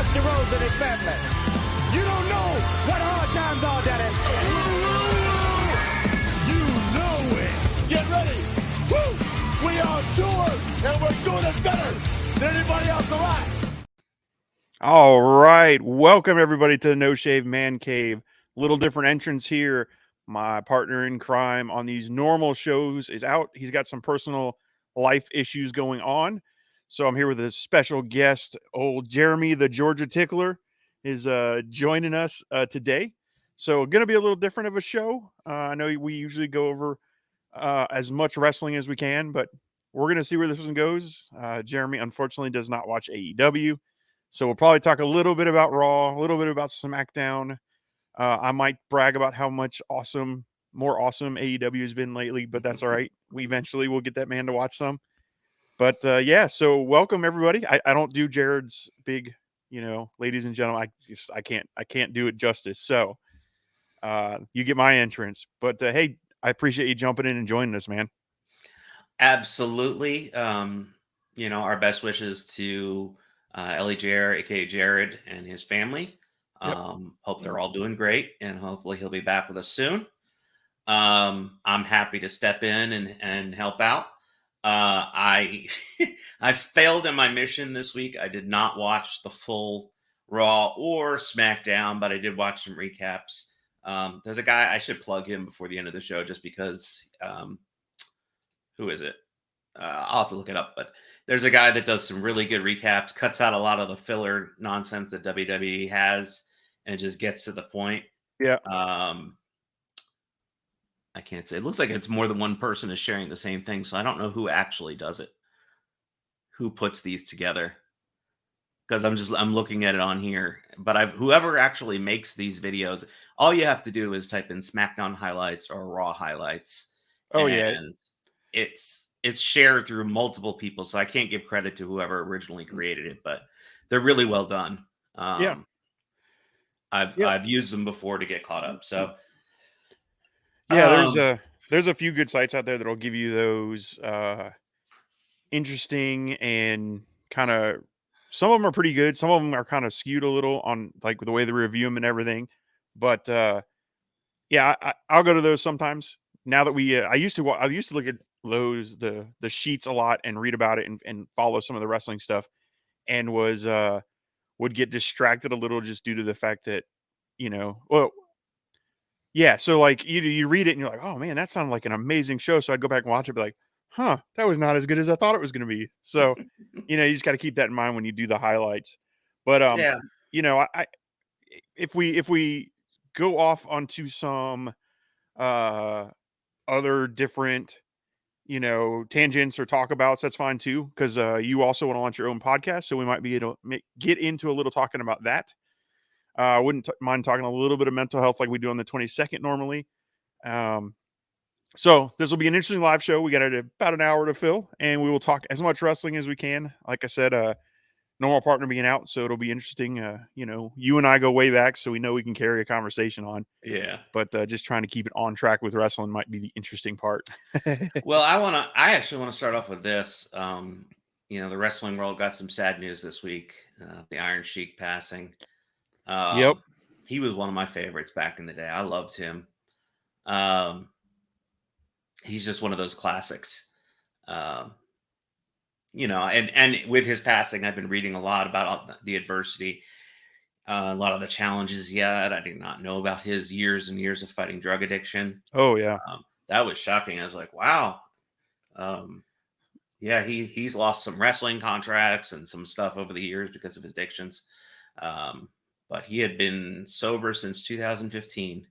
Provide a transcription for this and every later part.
Dusty Rhodes and his family. You don't know what hard times are, Daddy. You know it. Get ready. Woo! We are doers, and we're doing it better than anybody else alive. All right. Welcome, everybody, to the No Shave Man Cave. Little different entrance here. My partner in crime on these normal shows is out. He's got some personal life issues going on. So I'm here with a special guest. Old Jeremy, the Georgia Tickler, is joining us today. So going to be a little different of a show. I know we usually go over as much wrestling as we can, but we're going to see where this one goes. Jeremy, unfortunately, does not watch AEW. So we'll probably talk a little bit about Raw, a little bit about SmackDown. I might brag about how much more awesome AEW has been lately, but that's all right. We eventually will get that man to watch some. But yeah, so welcome everybody. I don't do Jared's big, ladies and gentlemen. I can't do it justice. So you get my entrance. But hey, I appreciate you jumping in and joining us, man. Absolutely. Our best wishes to Ellie Jair, aka Jared, and his family. Yep. Hope they're all doing great, and hopefully he'll be back with us soon. I'm happy to step in and help out. I failed in my mission this week. I did not watch the full Raw or SmackDown, but I did watch some recaps. There's a guy, I should plug him before the end of the show just because who is it? I'll have to look it up, but there's a guy that does some really good recaps, cuts out a lot of the filler nonsense that WWE has, and just gets to the point. Yeah. I can't say. It looks like it's more than one person is sharing the same thing, so I don't know who actually does it. Who puts these together? Because I'm looking at it on here, but whoever actually makes these videos, all you have to do is type in SmackDown highlights or Raw highlights. Oh, and it's shared through multiple people, so I can't give credit to whoever originally created it, but they're really well done. I've used them before to get caught up. So there's a few good sites out there that'll give you those interesting and kind of, some of them are pretty good. Some of them are kind of skewed a little on like the way they review them and everything. But I'll go to those sometimes. Now that I used to look at those the sheets a lot and read about it and follow some of the wrestling stuff, and would get distracted a little just due to the fact that so like you read it and you're like, oh man, that sounded like an amazing show. So I'd go back and watch it, and be like, that was not as good as I thought it was going to be. So you just got to keep that in mind when you do the highlights. But if we go off onto some other different tangents or talkabouts, that's fine too, because you also want to launch your own podcast, so we might be able to get into a little talking about that. I wouldn't mind talking a little bit of mental health like we do on the 22nd normally. So this will be an interesting live show. We got about an hour to fill, and we will talk as much wrestling as we can. Like I said, normal partner being out, so it'll be interesting. You and I go way back, so we know we can carry a conversation on. Yeah. But just trying to keep it on track with wrestling might be the interesting part. Well, I actually want to start off with this. The wrestling world got some sad news this week. The Iron Sheik passing. Yep. He was one of my favorites back in the day. I loved him. He's just one of those classics. And with his passing, I've been reading a lot about the adversity, a lot of the challenges he had. I did not know about his years and years of fighting drug addiction. Oh yeah. That was shocking. I was like, wow. He's lost some wrestling contracts and some stuff over the years because of his addictions. But he had been sober since 2015.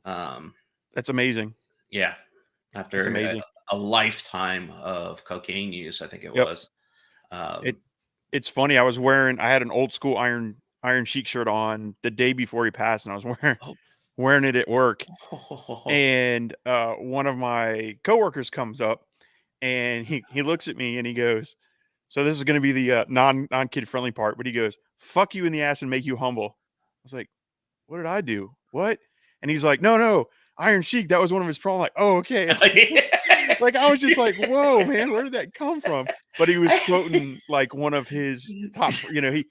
That's amazing. Yeah. After a lifetime of cocaine use, I think it was. It's funny. I had an old school Iron Sheik shirt on the day before he passed, and I was wearing it at work. And one of my coworkers comes up, and he looks at me and he goes, so this is going to be the non-kid friendly part, but he goes, fuck you in the ass and make you humble. I was like, what did I do? What? And he's like, no, Iron Sheik, that was one of his problems. Like, oh, okay. Like I was just like, whoa, man, where did that come from? But he was quoting like one of his top, he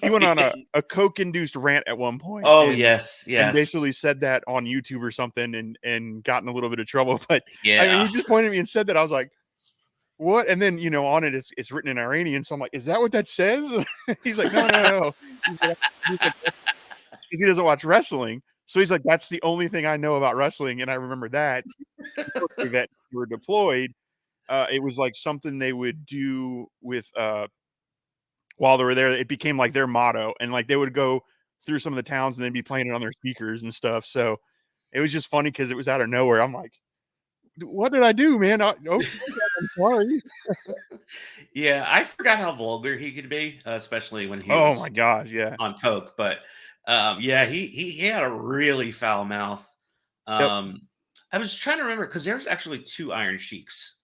went on a coke induced rant at one point Oh, yes, and yes. basically said that on YouTube or something and got in a little bit of trouble. But I mean, he Yeah. just pointed at me and said that. I was like, what? And then on it it's written in Iranian. So I'm like, is that what that says? He's like, no. He's like, 'cause he doesn't watch wrestling. So he's like, that's the only thing I know about wrestling. And I remember that that we were deployed. It was like something they would do with while they were there. It became like their motto, and like they would go through some of the towns and they'd be playing it on their speakers and stuff. So it was just funny because it was out of nowhere. I'm like, what did I do, man? Okay, I'm sorry. Yeah, I forgot how vulgar he could be, especially when he Oh my was gosh, yeah. on coke. But yeah, he had a really foul mouth. Yep. Um, I was trying to remember because there was actually two Iron Sheiks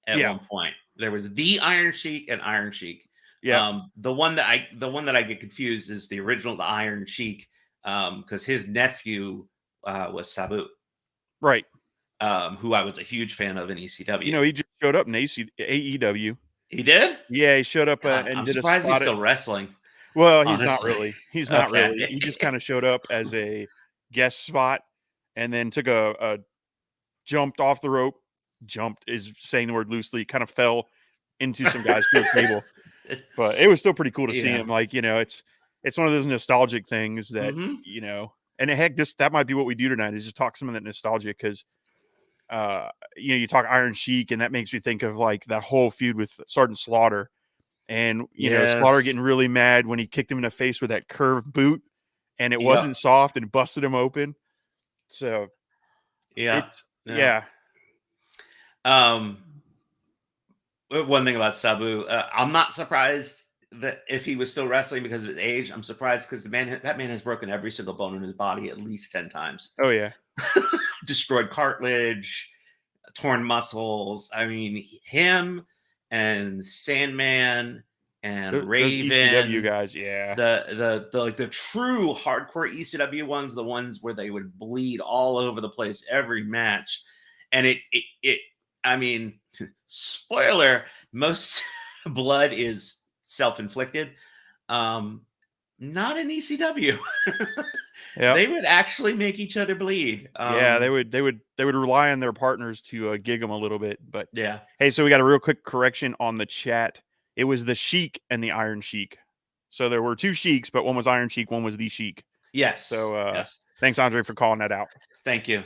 at Yeah. one point. There was the Iron Sheik and Iron Sheik. Yeah. The one that I get confused is the original the Iron Sheik, because his nephew was Sabu, Right. who I was a huge fan of in ECW. He just showed up in AEW. He did? Yeah, he showed up God, and I'm did a surprised he's spot still wrestling. well, he's not Honestly. really. He's not really. Okay. He just kind of showed up as a guest spot and then took a jumped off the rope. Jumped is saying the word loosely, kind of fell into some guys through a table. But it was still pretty cool to see Yeah. him. Like, it's one of those nostalgic things that, Mhm. and heck, that might be what we do tonight is just talk some of that nostalgia because you talk Iron Sheik and that makes me think of like that whole feud with Sergeant Slaughter. And Slaughter Yes. getting really mad when he kicked him in the face with that curved boot and it Yep. wasn't soft and busted him open. So Yeah. it's Yeah. yeah. Um, one thing about Sabu, I'm not surprised that if he was still wrestling because of his age. I'm surprised because that man has broken every single bone in his body at least 10 times. Oh yeah. Destroyed cartilage, torn muscles. I mean, him and Sandman and Those ECW Raven, guys, yeah. the true hardcore ECW ones, the ones where they would bleed all over the place every match. And it I mean, spoiler, most blood is self-inflicted. Not in ECW. Yeah. They would actually make each other bleed. Yeah, they would rely on their partners to gig them a little bit. But Yeah. hey, so we got a real quick correction on the chat. It was the Sheik and the Iron Sheik. So there were two Sheiks, but one was Iron Sheik, one was the Sheik. Yes. So Yes. thanks, Andre, for calling that out. Thank you.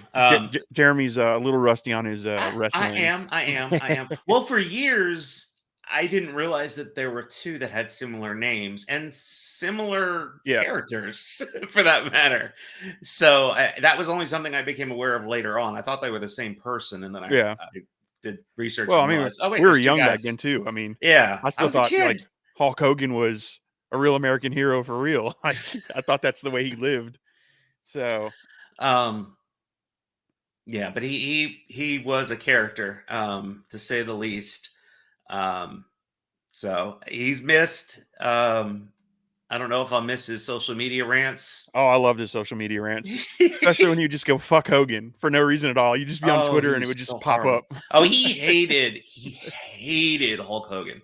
Jeremy's a little rusty on his wrestling. I am. Well, for years, I didn't realize that there were two that had similar names and similar Yeah. characters, for that matter. So that was only something I became aware of later on. I thought they were the same person, and then I did research. Well, and I mean, realized, oh wait, we were there's two young back guys. then too. I mean, Yeah, I still was a thought kid. like Hulk Hogan was a real American hero for real. I thought that's the way he lived. So, yeah, but he was a character, to say the least. So he's missed. I don't know if I'll miss his social media rants. oh, I loved his social media rants, especially when you just go fuck Hogan for no reason at all. You just be on Twitter he and it was would just so pop horrible. up. Oh, he hated Hulk Hogan.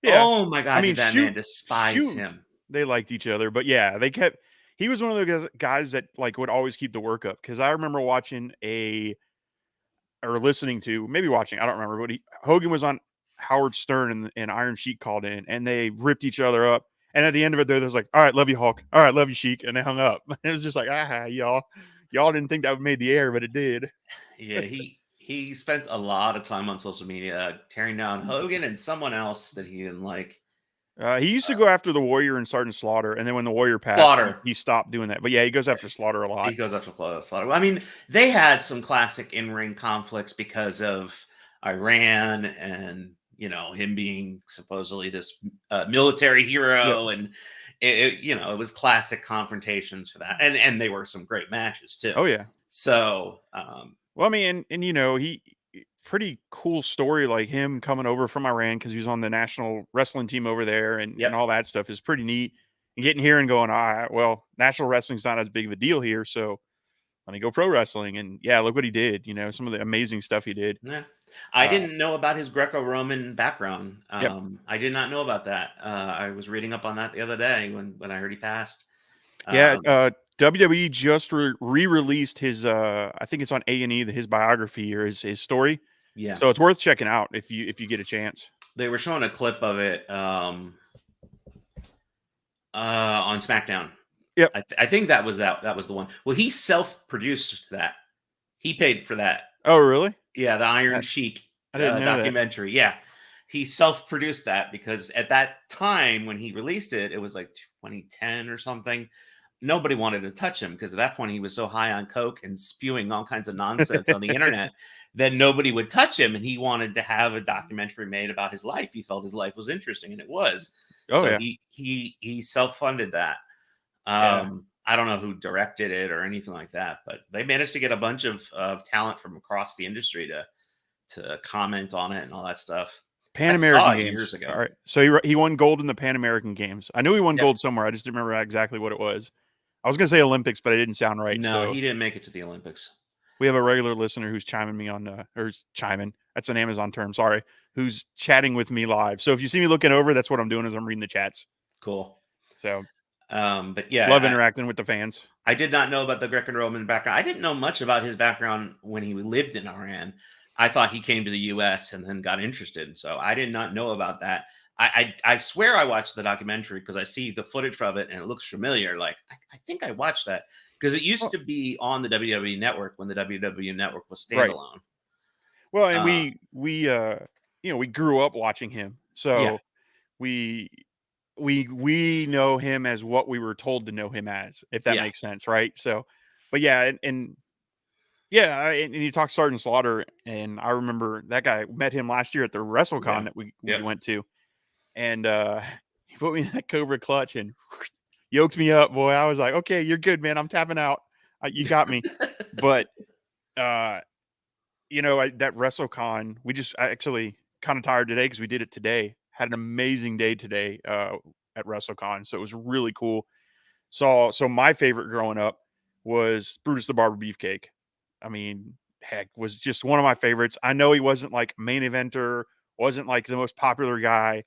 Yeah. Oh my God, I mean, did that man despise him. They liked each other, but yeah, he was one of those guys that like would always keep the work up. Cause I remember watching or listening to, maybe watching, I don't remember, but Hogan was on Howard Stern and Iron Sheik called in and they ripped each other up. And at the end of it, there was like, all right, love you, Hulk. All right, love you, Sheik. And they hung up. It was just like, y'all didn't think that would made the air, but it did. Yeah, he spent a lot of time on social media tearing down Hogan and someone else that he didn't like. He used to go after the Warrior and Sergeant Slaughter, and then when the Warrior passed, Slaughter. he stopped doing that. But yeah, he goes after Slaughter a lot. He goes after Slaughter. I mean, they had some classic in-ring conflicts because of Iran and him being supposedly this military hero, and it was classic confrontations for that, and they were some great matches too. Oh yeah. So, well, I mean, and he pretty cool story like him coming over from Iran because he was on the national wrestling team over there and all that stuff is pretty neat. And getting here and going, all right, well, national wrestling's not as big of a deal here, so let me go pro wrestling. And yeah, look what he did. Some of the amazing stuff he did. Yeah. I didn't know about his Greco-Roman background. Yep. I did not know about that. I was reading up on that the other day when I heard he passed. Yeah. Um, WWE just re-released his. I think it's on A&E, his biography or his story. yeah, So it's worth checking out if you get a chance. they were showing a clip of it on SmackDown. Yep. I think that was the one. Well, he self-produced that. He paid for that. Oh, really? Yeah, the Iron I, Sheik I didn't know that. documentary. Yeah, he self-produced that because at that time when he released it, it was like 2010 or something. Nobody wanted to touch him because at that point he was so high on coke and spewing all kinds of nonsense on the internet that nobody would touch him. And he wanted to have a documentary made about his life. He felt his life was interesting, and it was. Oh, So yeah. he self-funded that. Yeah. I don't know who directed it or anything like that, but they managed to get a bunch of talent from across the industry to comment on it and all that stuff. Pan I American saw it Games. years ago. All right. So he won gold in the Pan American Games. I knew he won Yep. gold somewhere. I just didn't remember exactly what it was. I was going to say Olympics, but it didn't sound right. No, So he didn't make it to the Olympics. we have a regular listener who's chiming me on, or chiming. That's an Amazon term. Sorry. Who's chatting with me live. So if you see me looking over, that's what I'm doing is I'm reading the chats. Cool. So, but yeah, love interacting with the fans. I did not know about the Greco-Roman background. I didn't know much about his background when he lived in Iran. I thought he came to the U.S. and then got interested. So I did not know about that. I swear I watched the documentary because I see the footage of it and it looks familiar. Like, I think I watched that because it used to be on the WWE Network when the WWE Network was standalone. Right. Well, and we grew up watching him. So yeah. we know him as what we were told to know him as, if that makes sense, right? So, but yeah, and you talk Sergeant Slaughter, and I remember that guy, met him last year at the WrestleCon that we went to, and he put me in that Cobra clutch and yoked me up, boy. I was like, okay, you're good, man. I'm tapping out. You got me. But that WrestleCon, I actually kind of tired today because we did it today. Had an amazing day today at WrestleCon, so it was really cool. So my favorite growing up was Brutus the Barber Beefcake. I mean, heck, was just one of my favorites. I know he wasn't like main eventer, wasn't like the most popular guy,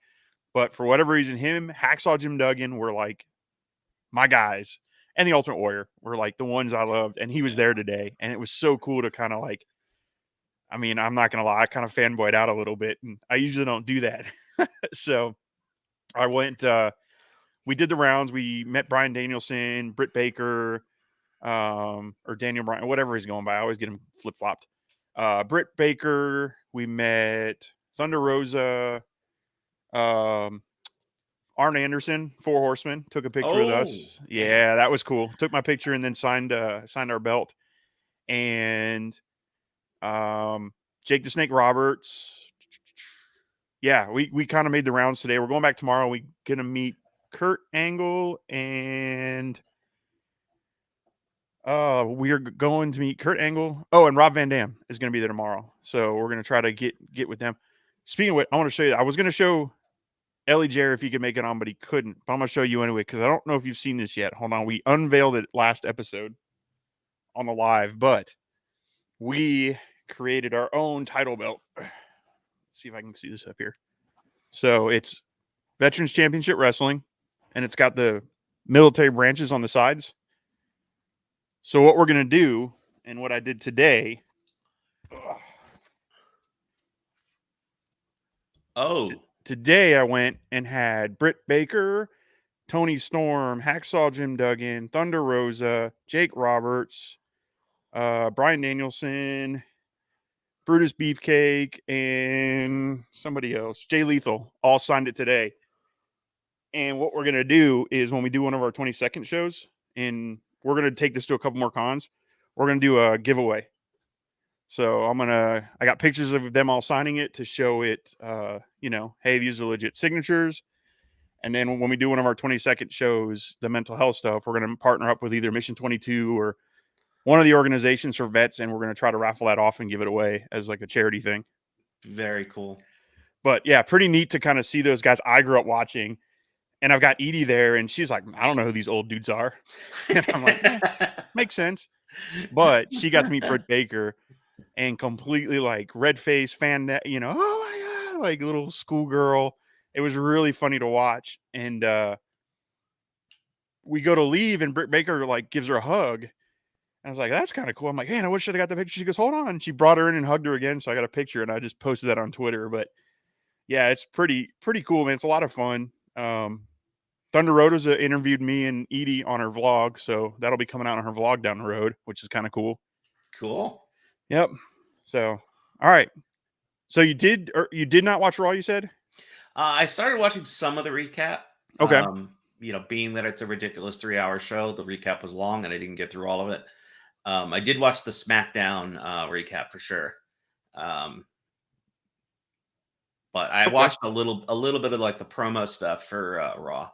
but for whatever reason, him, Hacksaw Jim Duggan were like my guys, and the Ultimate Warrior were like the ones I loved, and he was there today, and it was so cool to kind of like, I mean, I'm not going to lie, I kind of fanboyed out a little bit, and I usually don't do that. So I went, we did the rounds. We met Bryan Danielson, Britt Baker, or Daniel Bryan, whatever he's going by. I always get him flip-flopped. Britt Baker, we met Thunder Rosa, Arn Anderson, Four Horsemen, took a picture with us. Yeah, that was cool. Took my picture and then signed our belt. And Jake the Snake Roberts. Yeah, we kind of made the rounds today. We're going back tomorrow. We're going to meet Kurt Angle, and we are going to meet Kurt Angle. Oh, and Rob Van Dam is going to be there tomorrow. So we're going to try to get with them. Speaking of which, I want to show you. I was going to show Ellie Jerry if he could make it on, but he couldn't. But I'm going to show you anyway because I don't know if you've seen this yet. Hold on. We unveiled it last episode on the live, but we created our own title belt. Let's see if I can see this up here. So it's Veterans Championship Wrestling, and it's got the military branches on the sides. So what we're going to do, and what I did today. Today I went and had Britt Baker, Tony Storm, Hacksaw Jim Duggan, Thunder Rosa, Jake Roberts, Bryan Danielson, Brutus Beefcake, and somebody else, Jay Lethal, all signed it today. And what we're going to do is when we do one of our 22nd shows, and we're going to take this to a couple more cons, we're going to do a giveaway. So I got pictures of them all signing it to show it, hey, these are legit signatures. And then when we do one of our 22nd shows, the mental health stuff, we're going to partner up with either Mission 22 or one of the organizations for vets, and we're going to try to raffle that off and give it away as like a charity thing. Very cool. But yeah, pretty neat to kind of see those guys I grew up watching. And I've got Edie there, and she's like, I don't know who these old dudes are. And I'm like, makes sense. But she got to meet Britt Baker. and completely like red face fan, oh my God, like little schoolgirl. It was really funny to watch. And we go to leave and Britt Baker like gives her a hug. I was like, that's kind of cool. I'm like, man, I wish I'd got the picture. She goes, hold on. And she brought her in and hugged her again. So I got a picture and I just posted that on Twitter. But yeah, it's pretty cool, man. It's a lot of fun. Thunder Rosa interviewed me and Edie on her vlog. So that'll be coming out on her vlog down the road, which is kind of cool. Cool. Yep. So, all right. So you did not watch Raw, you said? I started watching some of the recap. Okay. Being that it's a ridiculous 3-hour show, the recap was long and I didn't get through all of it. I did watch the SmackDown recap for sure. But I watched a little bit of like the promo stuff for Raw.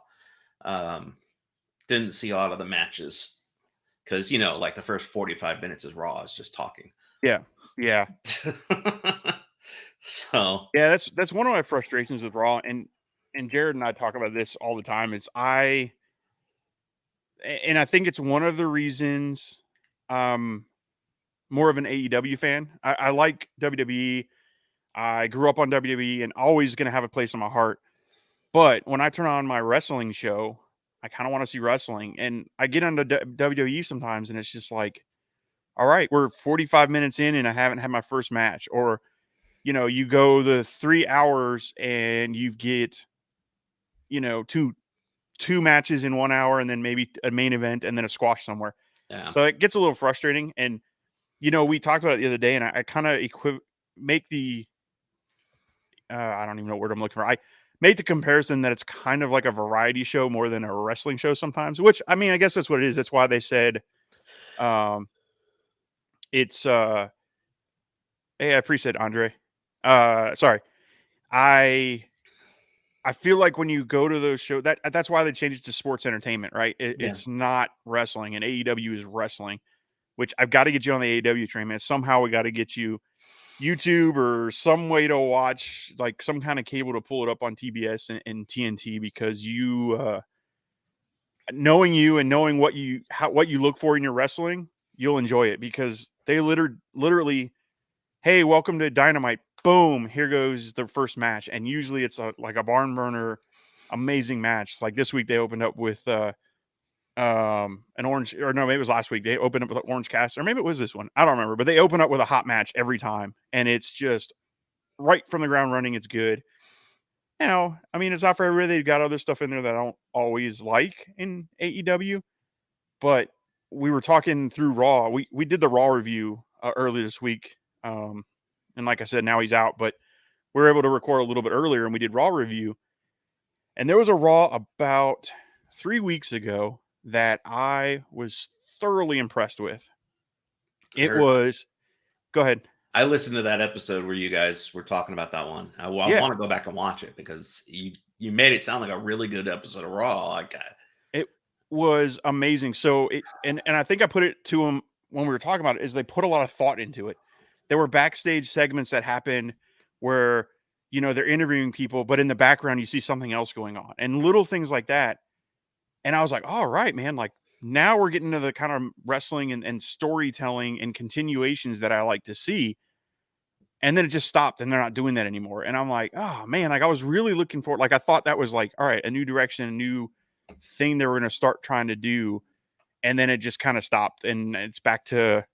Didn't see a lot of the matches because like the first 45 minutes is Raw is just talking. Yeah. So yeah, that's one of my frustrations with Raw, and Jared and I talk about this all the time. I think it's one of the reasons more of an AEW fan. I like WWE. I grew up on WWE and always going to have a place in my heart. But when I turn on my wrestling show, I kind of want to see wrestling. And I get into WWE sometimes and it's just like, all right, we're 45 minutes in and I haven't had my first match. Or, you go the 3 hours and you get, two matches in 1 hour and then maybe a main event and then a squash somewhere. yeah. So it gets a little frustrating. And, we talked about it the other day and I kind of make the, I don't even know what word I'm looking for. I made the comparison that it's kind of like a variety show more than a wrestling show sometimes, which I mean, I guess that's what it is. That's why they said, it's, hey, I appreciate Andre. Sorry. I feel like when you go to those shows, that's why they changed it to sports entertainment, right? It's not wrestling, and AEW is wrestling, which I've got to get you on the AEW train, man. Somehow we got to get you YouTube or some way to watch, like some kind of cable to pull it up on TBS and TNT, because knowing you and knowing what you look for in your wrestling, you'll enjoy it, because they literally, hey, welcome to Dynamite. Boom, here goes the first match. And usually it's like a barn burner, amazing match. Like this week they opened up with an orange, or no, maybe it was last week. They opened up with Orange Cassidy, or maybe it was this one. I don't remember, but they open up with a hot match every time. And it's just right from the ground running. It's good. I mean, it's not for everybody. They've got other stuff in there that I don't always like in AEW, but we were talking through Raw. We did the Raw review earlier this week. And like I said, now he's out, but we were able to record a little bit earlier and we did Raw review. And there was a Raw about 3 weeks ago that I was thoroughly impressed with. It was, go ahead. I listened to that episode where you guys were talking about that one. I want to go back and watch it because you made it sound like a really good episode of Raw. It was amazing. So and I think I put it to him when we were talking about it, is they put a lot of thought into it. There were backstage segments that happened where, they're interviewing people, but in the background, you see something else going on and little things like that. And I was like, all right, man, like now we're getting to the kind of wrestling and storytelling and continuations that I like to see. And then it just stopped and they're not doing that anymore. And I'm like, oh man, like I was really looking for it. Like I thought that was like, all right, a new direction, a new thing they were going to start trying to do. And then it just kind of stopped. And it's back to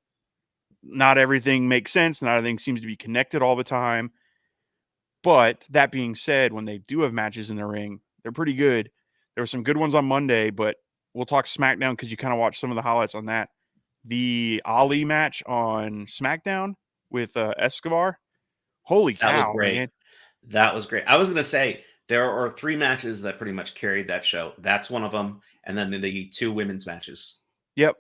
not everything makes sense. Not everything seems to be connected all the time. But that being said, when they do have matches in the ring, they're pretty good. There were some good ones on Monday, but we'll talk SmackDown because you kind of watched some of the highlights on that. The Ali match on SmackDown with Escobar. Holy cow, that was great. man. That was great. I was going to say there are 3 matches that pretty much carried that show. That's one of them. And then the 2 women's matches. Yep.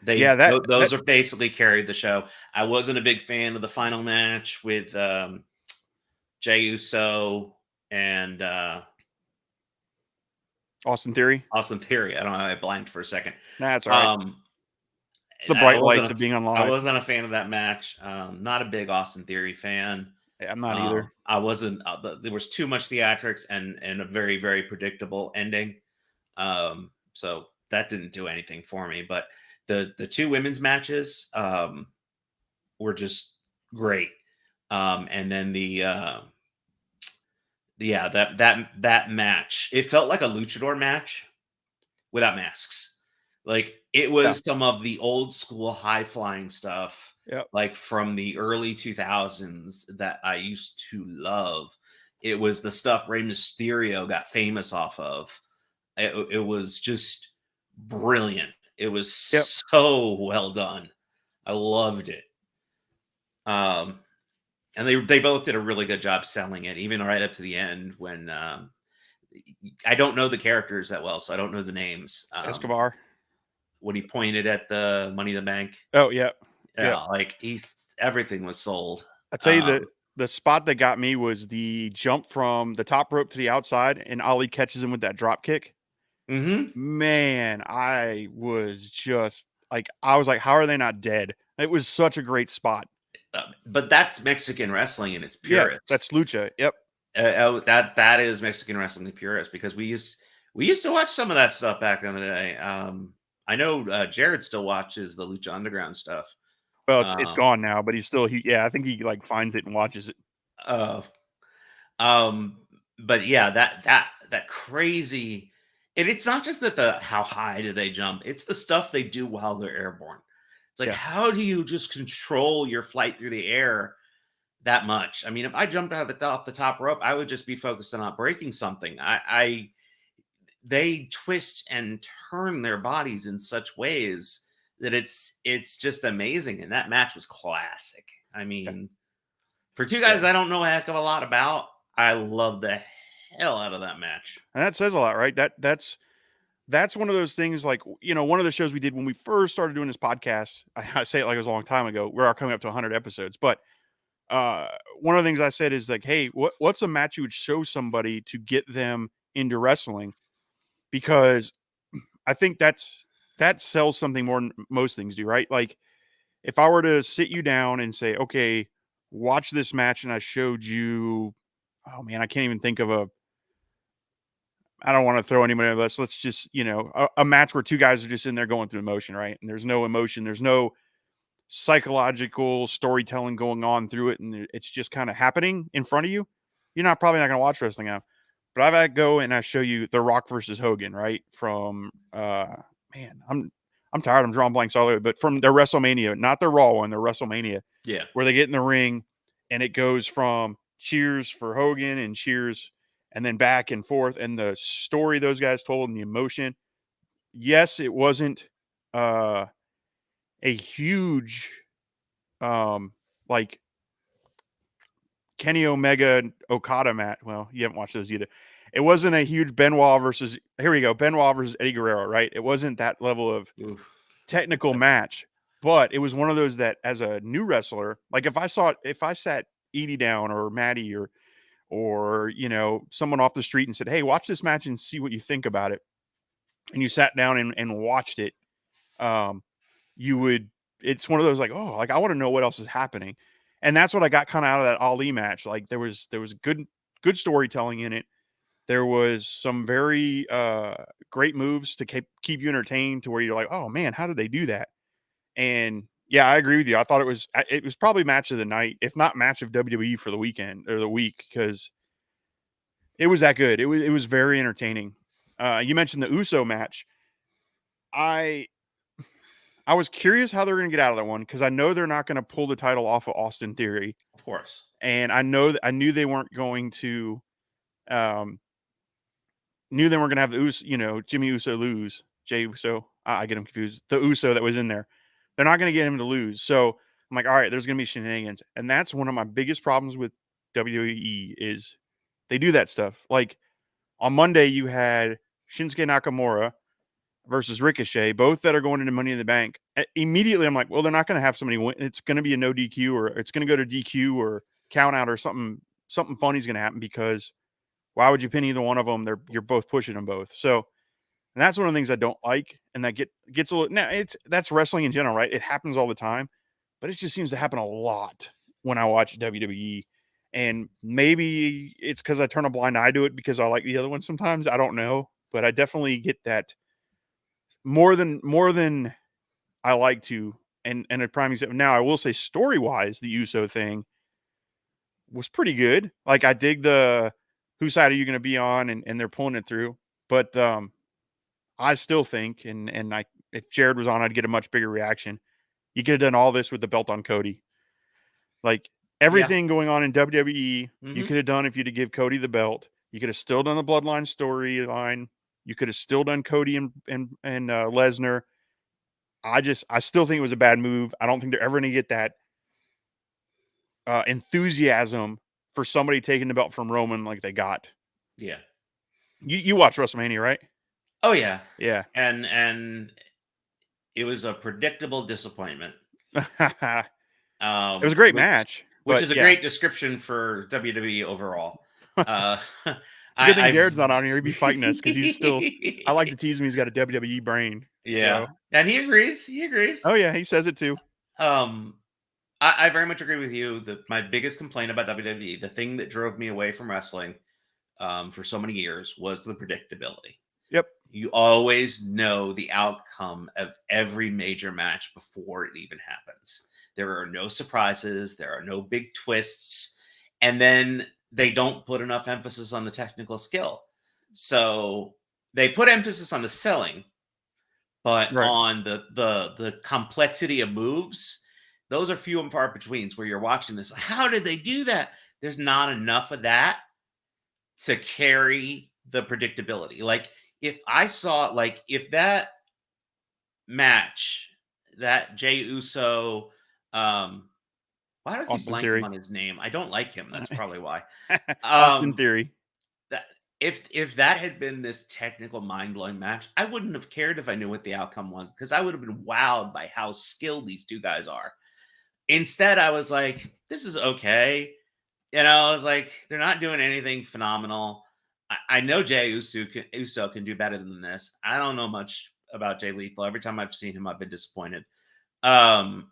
Those are basically carried the show. I wasn't a big fan of the final match with Jey Uso and Austin Theory. I don't know. I blanked for a second. That's all right. It's the bright lights of being on live. I wasn't a fan of that match. Not a big Austin Theory fan. Yeah, I'm not either. I wasn't. There was too much theatrics and a very, very predictable ending. So that didn't do anything for me. But the 2 women's matches were just great. And then that match, it felt like a luchador match without masks. Like it Yeah. was some of the old school high flying stuff, Yep. like from the early 2000s that I used to love. It was the stuff Rey Mysterio got famous off of. It was just brilliant. It was Yep. so well done. I loved it. Um, and they both did a really good job selling it, even right up to the end when I don't know the characters that well, so I don't know the names. Escobar. When he pointed at the Money in the Bank, Oh, yeah. yeah, Yeah. like everything was sold. I tell you the spot that got me was the jump from the top rope to the outside, and Ali catches him with that drop kick. Mm-hmm. Man, I was just like, I was like, how are they not dead? It was such a great spot. But that's Mexican wrestling in its Yeah, purest. that's lucha. Yep. That is Mexican wrestling in its purest, because we used to watch some of that stuff back in the day. I know Jared still watches the Lucha Underground stuff. Well, it's gone now, but he's still I think he like finds it and watches it. Uh, um, but yeah, that crazy, and it's not just that how high do they jump; it's the stuff they do while they're airborne. It's like, Yeah. how do you just control your flight through the air that much? I mean, if I jumped off the top rope, I would just be focused on not breaking something. They twist and turn their bodies in such ways that it's just amazing. And that match was classic. I mean, for two guys I don't know a heck of a lot about, I love the hell out of that match. And that says a lot, right? That's one of those things, like, one of the shows we did when we first started doing this podcast. I say it like it was a long time ago. We're coming up to 100 episodes, but one of the things I said is like, hey, what's a match you would show somebody to get them into wrestling? Because I think that sells something more than most things do, right? Like, if I were to sit you down and say, okay, watch this match, and I showed you, oh man, I can't even think of I don't want to throw anybody on this. Let's just, a match where two guys are just in there going through emotion, right? And there's no emotion, there's no psychological storytelling going on through it, and it's just kind of happening in front of you. You're probably not going to watch wrestling now. But I've had to go and I show you The Rock versus Hogan, right? From man, I'm tired. I'm drawing blanks all the way, but from their WrestleMania, not their Raw one, their WrestleMania, Yeah, where they get in the ring and it goes from cheers for Hogan and cheers and then back and forth, and the story those guys told and the emotion. Yes, it wasn't a huge like Kenny Omega Okada match. Well, you haven't watched those either. It wasn't a huge Benoit versus Benoit versus Eddie Guerrero, right? It wasn't that level of technical match, but it was one of those that, as a new wrestler, like if I sat Edie down or Maddie or someone off the street and said, hey, watch this match and see what you think about it, and you sat down and watched it, it's one of those like, oh, like I want to know what else is happening. And that's what I got kind of out of that Ali match. Like there was good storytelling in it. There was some very great moves to keep you entertained, to where you're like, oh man, how did they do that? And yeah, I agree with you. I thought it was probably match of the night, if not match of WWE for the weekend or the week, because it was that good. It was very entertaining. You mentioned the Uso match. I was curious how they're going to get out of that one, because I know they're not going to pull the title off of Austin Theory, of course. and I knew they weren't going to, knew they weren't going to have the Uso, Jimmy Uso lose. Jay Uso, I get him confused. The Uso that was in there, they're not going to get him to lose. So I'm like, all right, there's going to be shenanigans, and that's one of my biggest problems with WWE is they do that stuff. Like on Monday, you had Shinsuke Nakamura versus Ricochet, both that are going into Money in the Bank. Immediately, I'm like, well, they're not going to have somebody win. It's going to be a no DQ, or it's going to go to DQ or count out, or something funny is going to happen, because why would you pin either one of them? You're both pushing them both. So, and that's one of the things I don't like, and that gets a little. Now, that's wrestling in general, right? It happens all the time, but it just seems to happen a lot when I watch WWE. And maybe it's because I turn a blind eye to it because I like the other one sometimes. I don't know, but I definitely get that more than I like to and a prime example. Now, I will say story wise, the Uso thing was pretty good. Like, I dig the whose side are you going to be on, and they're pulling it through. But I still think, and if Jared was on, I'd get a much bigger reaction. You could have done all this with the belt on Cody. Like, everything going on in WWE, you could have done if you'd have give Cody the belt. You could have still done the Bloodline storyline. You could have still done Cody and Lesnar. I still think it was a bad move. I don't think they're ever going to get that enthusiasm for somebody taking the belt from Roman like they got. Yeah. You watch WrestleMania, right? Oh yeah. Yeah. And it was a predictable disappointment. It was a great match. Which is a great description for WWE overall. It's a good thing Jared's not on here. He'd be fighting us because he's still. I like to tease him. He's got a WWE brain. Yeah, so. And he agrees. Oh yeah, he says it too. I very much agree with you. My biggest complaint about WWE, the thing that drove me away from wrestling, for so many years, was the predictability. Yep. You always know the outcome of every major match before it even happens. There are no surprises. There are no big twists. And then they don't put enough emphasis on the technical skill. So they put emphasis on the selling, but on the complexity of moves, those are few and far between where you're watching this. How did they do that? There's not enough of that to carry the predictability. Like, if I saw, if that match, that Jey Uso, why do I keep blanking on his name? I don't like him. That's probably why. Austin Theory. That if that had been this technical, mind-blowing match, I wouldn't have cared if I knew what the outcome was, because I would have been wowed by how skilled these two guys are. Instead, I was like, this is okay. I was like, they're not doing anything phenomenal. I know Jey Uso can do better than this. I don't know much about Jay Lethal. Every time I've seen him, I've been disappointed. And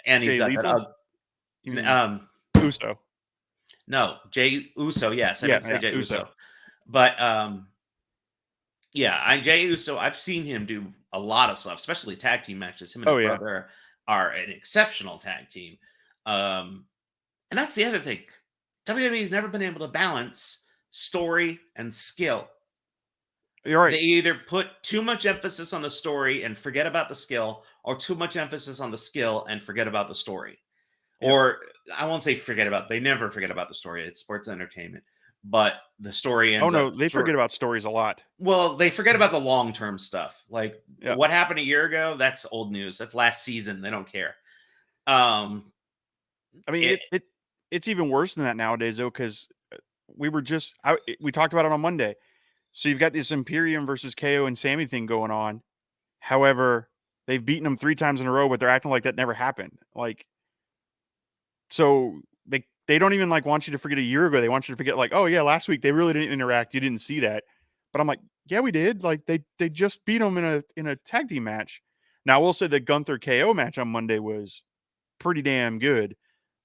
he's got that. Uso. No, Jey Uso. Yes, I didn't say Jey Uso. But Jey Uso. I've seen him do a lot of stuff, especially tag team matches. Him and his brother are an exceptional tag team. And that's the other thing. WWE's never been able to balance story and skill. You're right. They either put too much emphasis on the story and forget about the skill, or too much emphasis on the skill and forget about the story. Yep. Or I won't say forget about. They never forget about the story. It's sports entertainment, but the story ends. Oh no, they forget about stories a lot. Well, they forget about the long-term stuff. Like what happened a year ago. That's old news. That's last season. They don't care. I mean, it's even worse than that nowadays, though, because we talked about it on Monday. So you've got this Imperium versus KO and Sammy thing going on. However, they've beaten them 3 times in a row, but they're acting like that never happened. So they don't even want you to forget a year ago. They want you to forget oh yeah, last week they really didn't interact. You didn't see that. But I'm like, yeah, we did. They just beat them in a tag team match. Now I will say the Gunther KO match on Monday was pretty damn good.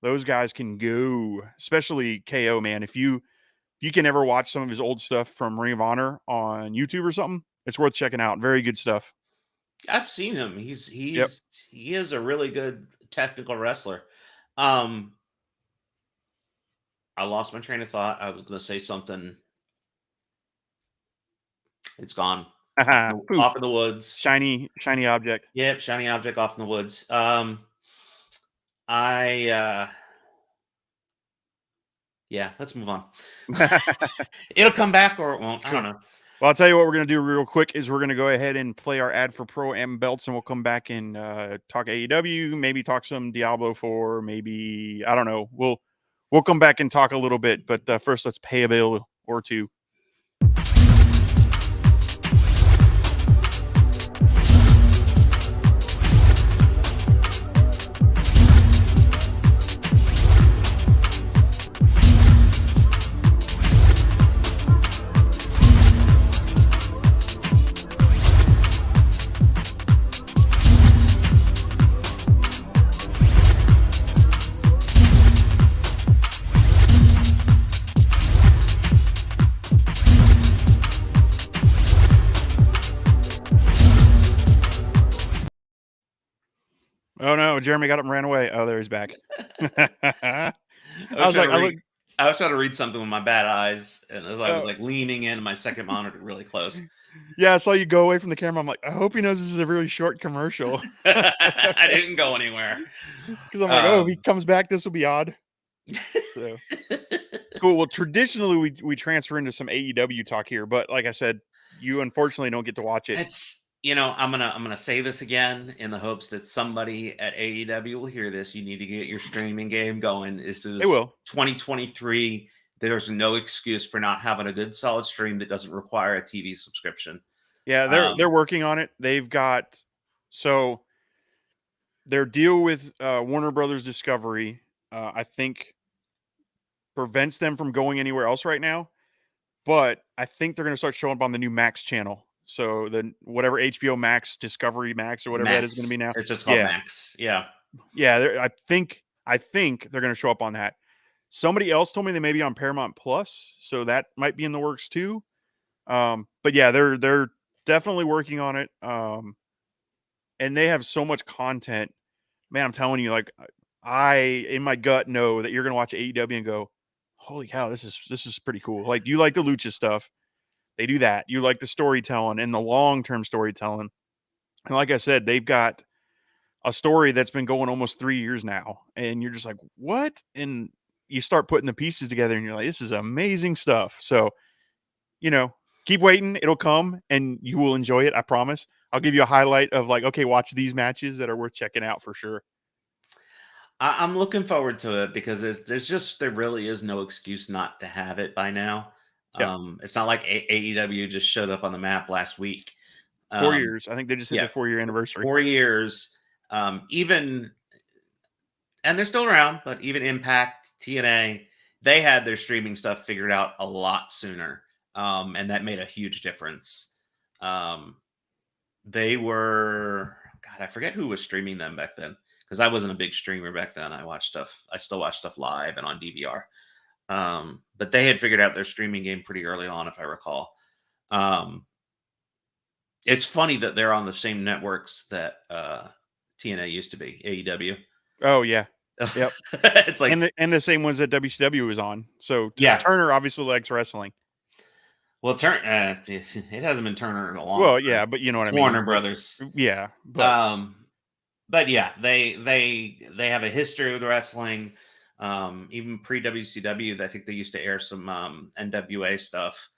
Those guys can go, especially KO, man. If you can ever watch some of his old stuff from Ring of Honor on YouTube or something, it's worth checking out. Very good stuff. I've seen him. He is a really good technical wrestler. I lost my train of thought. I was going to say something. It's gone. Off in the woods. Shiny object. Yep, shiny object off in the woods. Let's move on. It'll come back or it won't. I don't know. Well, I'll tell you what we're going to do real quick is we're going to go ahead and play our ad for Pro Am belts, and we'll come back and talk AEW, maybe talk some Diablo 4, maybe, I don't know. We'll come back and talk a little bit, but first let's pay a bill or two. Oh no, Jeremy got up and ran away. Oh, there he's back. I I was was trying like, to I read. look. I was trying to read something with my bad eyes, and as I was Oh, like leaning in my second monitor really close. yeah, I saw you go away from the camera. I'm like, I hope he knows this is a really short commercial. I didn't go anywhere. Because I'm like, oh, if he Um, comes back, this will be odd. So cool. Well, traditionally we transfer into some AEW talk here, but like I said, you unfortunately don't get to watch it. it's I'm gonna say this again in the hopes that somebody at AEW will hear this. You need to get your streaming game going. This They is will. 2023. There's no excuse for not having a good solid stream that doesn't require a TV subscription. Yeah, they're working on it. They've got so their deal with Warner Brothers Discovery, I think prevents them from going anywhere else right now. But I think they're going to start showing up on the new Max channel. So the whatever HBO Max, Discovery Max, or whatever that is going to be Max. now. It's just called Yeah, Max. Yeah. yeah. I think they're going to show up on that. Somebody else told me they may be on Paramount Plus, so that might be in the works too. But yeah, they're definitely working on it. And they have so much content. Man, I'm telling you, like I in my gut know that you're going to watch AEW and go, "Holy cow, this is pretty cool." Like you like the lucha stuff. They do that. You like the storytelling and the long-term storytelling. And like I said, they've got a story that's been going almost 3 years now. And you're just like, "What?" And you start putting the pieces together and you're like, "This is amazing stuff." So, keep waiting. It'll come and you will enjoy it. I promise. I'll give you a highlight of like, okay, watch these matches that are worth checking out for sure. I'm looking forward to it because there really is no excuse not to have it by now. Yeah. It's not like AEW just showed up on the map last week. 4 Um, years. I think they just hit yeah, their 4-year anniversary. 4 years. Even and they're still around, but even Impact, TNA, they had their streaming stuff figured out a lot sooner, and that made a huge difference. Um, they were God, I forget who was streaming them back then because I wasn't a big streamer back then. I still watch stuff live and on DVR. But they had figured out their streaming game pretty early on, if I recall. It's funny that they're on the same networks that TNA used to be, AEW. Oh yeah. Yep. It's like, And the same ones that WCW was on. So yeah. Turner obviously likes wrestling. Well, it hasn't been Turner in a long Well, time. yeah, but you know what It's I mean. Warner Like, Brothers. yeah, but But yeah, they have a history with wrestling. Even pre WCW, I think they used to air some NWA stuff.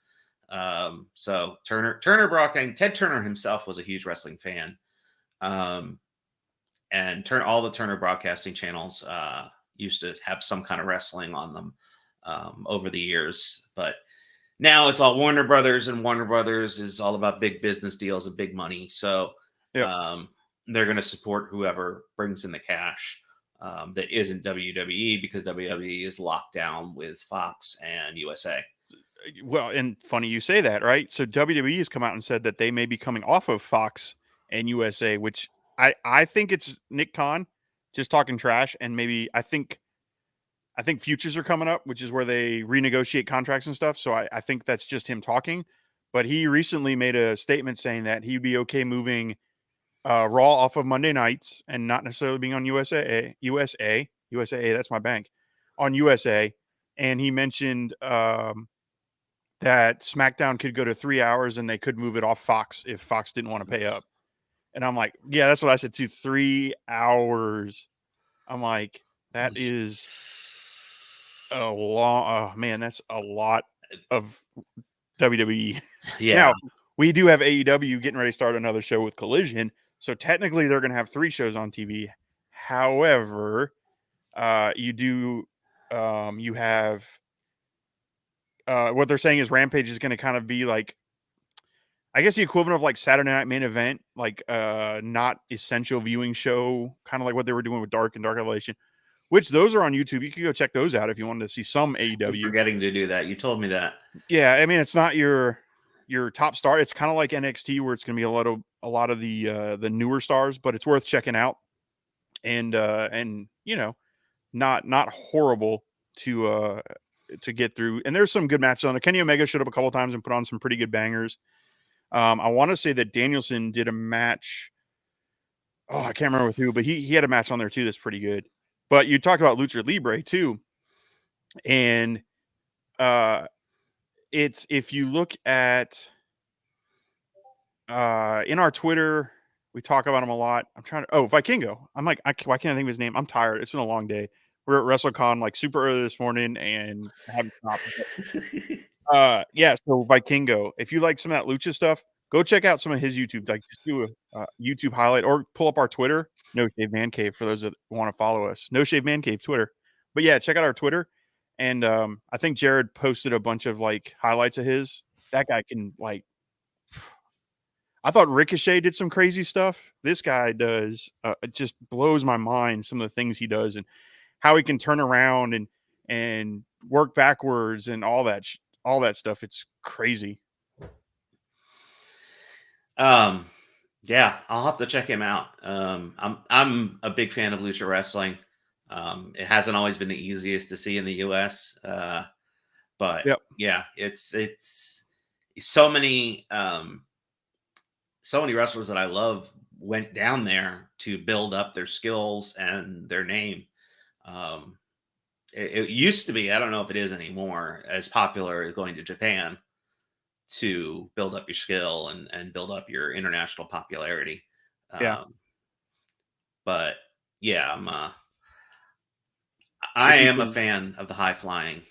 So Turner Broadcasting, Ted Turner himself was a huge wrestling fan. And all the Turner Broadcasting channels used to have some kind of wrestling on them over the years. But now it's all Warner Brothers, and Warner Brothers is all about big business deals and big money. So yep. They're going to support whoever brings in the cash that isn't WWE, because WWE is locked down with Fox and USA. Well, and funny you say that, right? So WWE has come out and said that they may be coming off of Fox and USA, which I think it's Nick Khan just talking trash, and maybe I think futures are coming up, which is where they renegotiate contracts and stuff. So I think that's just him talking. But he recently made a statement saying that he'd be okay moving Raw off of Monday nights and not necessarily being on USA. That's my bank, on USA. And he mentioned that SmackDown could go to 3 hours and they could move it off Fox if Fox didn't want to pay up. And I'm like, yeah, that's what I said too. 3 hours. I'm like, that is a long. Oh man, that's a lot of WWE. Yeah. Now we do have AEW getting ready to start another show with Collision, so technically they're going to have 3 shows on TV. However, you have what they're saying is Rampage is going to kind of be like, I guess, the equivalent of like Saturday Night Main Event, like not essential viewing show, kind of like what they were doing with Dark and Dark Revelation, which those are on YouTube. You can go check those out if you wanted to see some I'm AEW. forgetting to do that. You told me that. Yeah, I mean, it's not your top star. It's kind of like NXT, where it's going to be a lot of the newer stars, but it's worth checking out. And not horrible to get through. And there's some good matches on it. Kenny Omega showed up a couple times and put on some pretty good bangers. I want to say that Danielson did a match I can't remember with who, but he had a match on there too that's pretty good. But you talked about Lucha Libre too, and it's if you look at in our Twitter, we talk about him a lot. I'm trying to Vikingo. I'm like, why can't I think of his name? I'm tired. It's been a long day. We're at WrestleCon like super early this morning and I haven't stopped. Yeah, so Vikingo. If you like some of that lucha stuff, go check out some of his YouTube. Like just do a YouTube highlight or pull up our Twitter, No Shave Man Cave, for those that want to follow us. No Shave Man Cave Twitter. But yeah, check out our Twitter. And I think Jared posted a bunch of like highlights of his. That guy can like I thought Ricochet did some crazy stuff. This guy does it just blows my mind some of the things he does and how he can turn around and work backwards and all that stuff. It's crazy. Yeah, I'll have to check him out. I'm a big fan of lucha wrestling. It hasn't always been the easiest to see in the US. But Yep. yeah, it's so many wrestlers that I love went down there to build up their skills and their name. It used to be, I don't know if it is anymore, as popular as going to Japan to build up your skill and build up your international popularity. Yeah. But yeah, I am a fan of the high flying.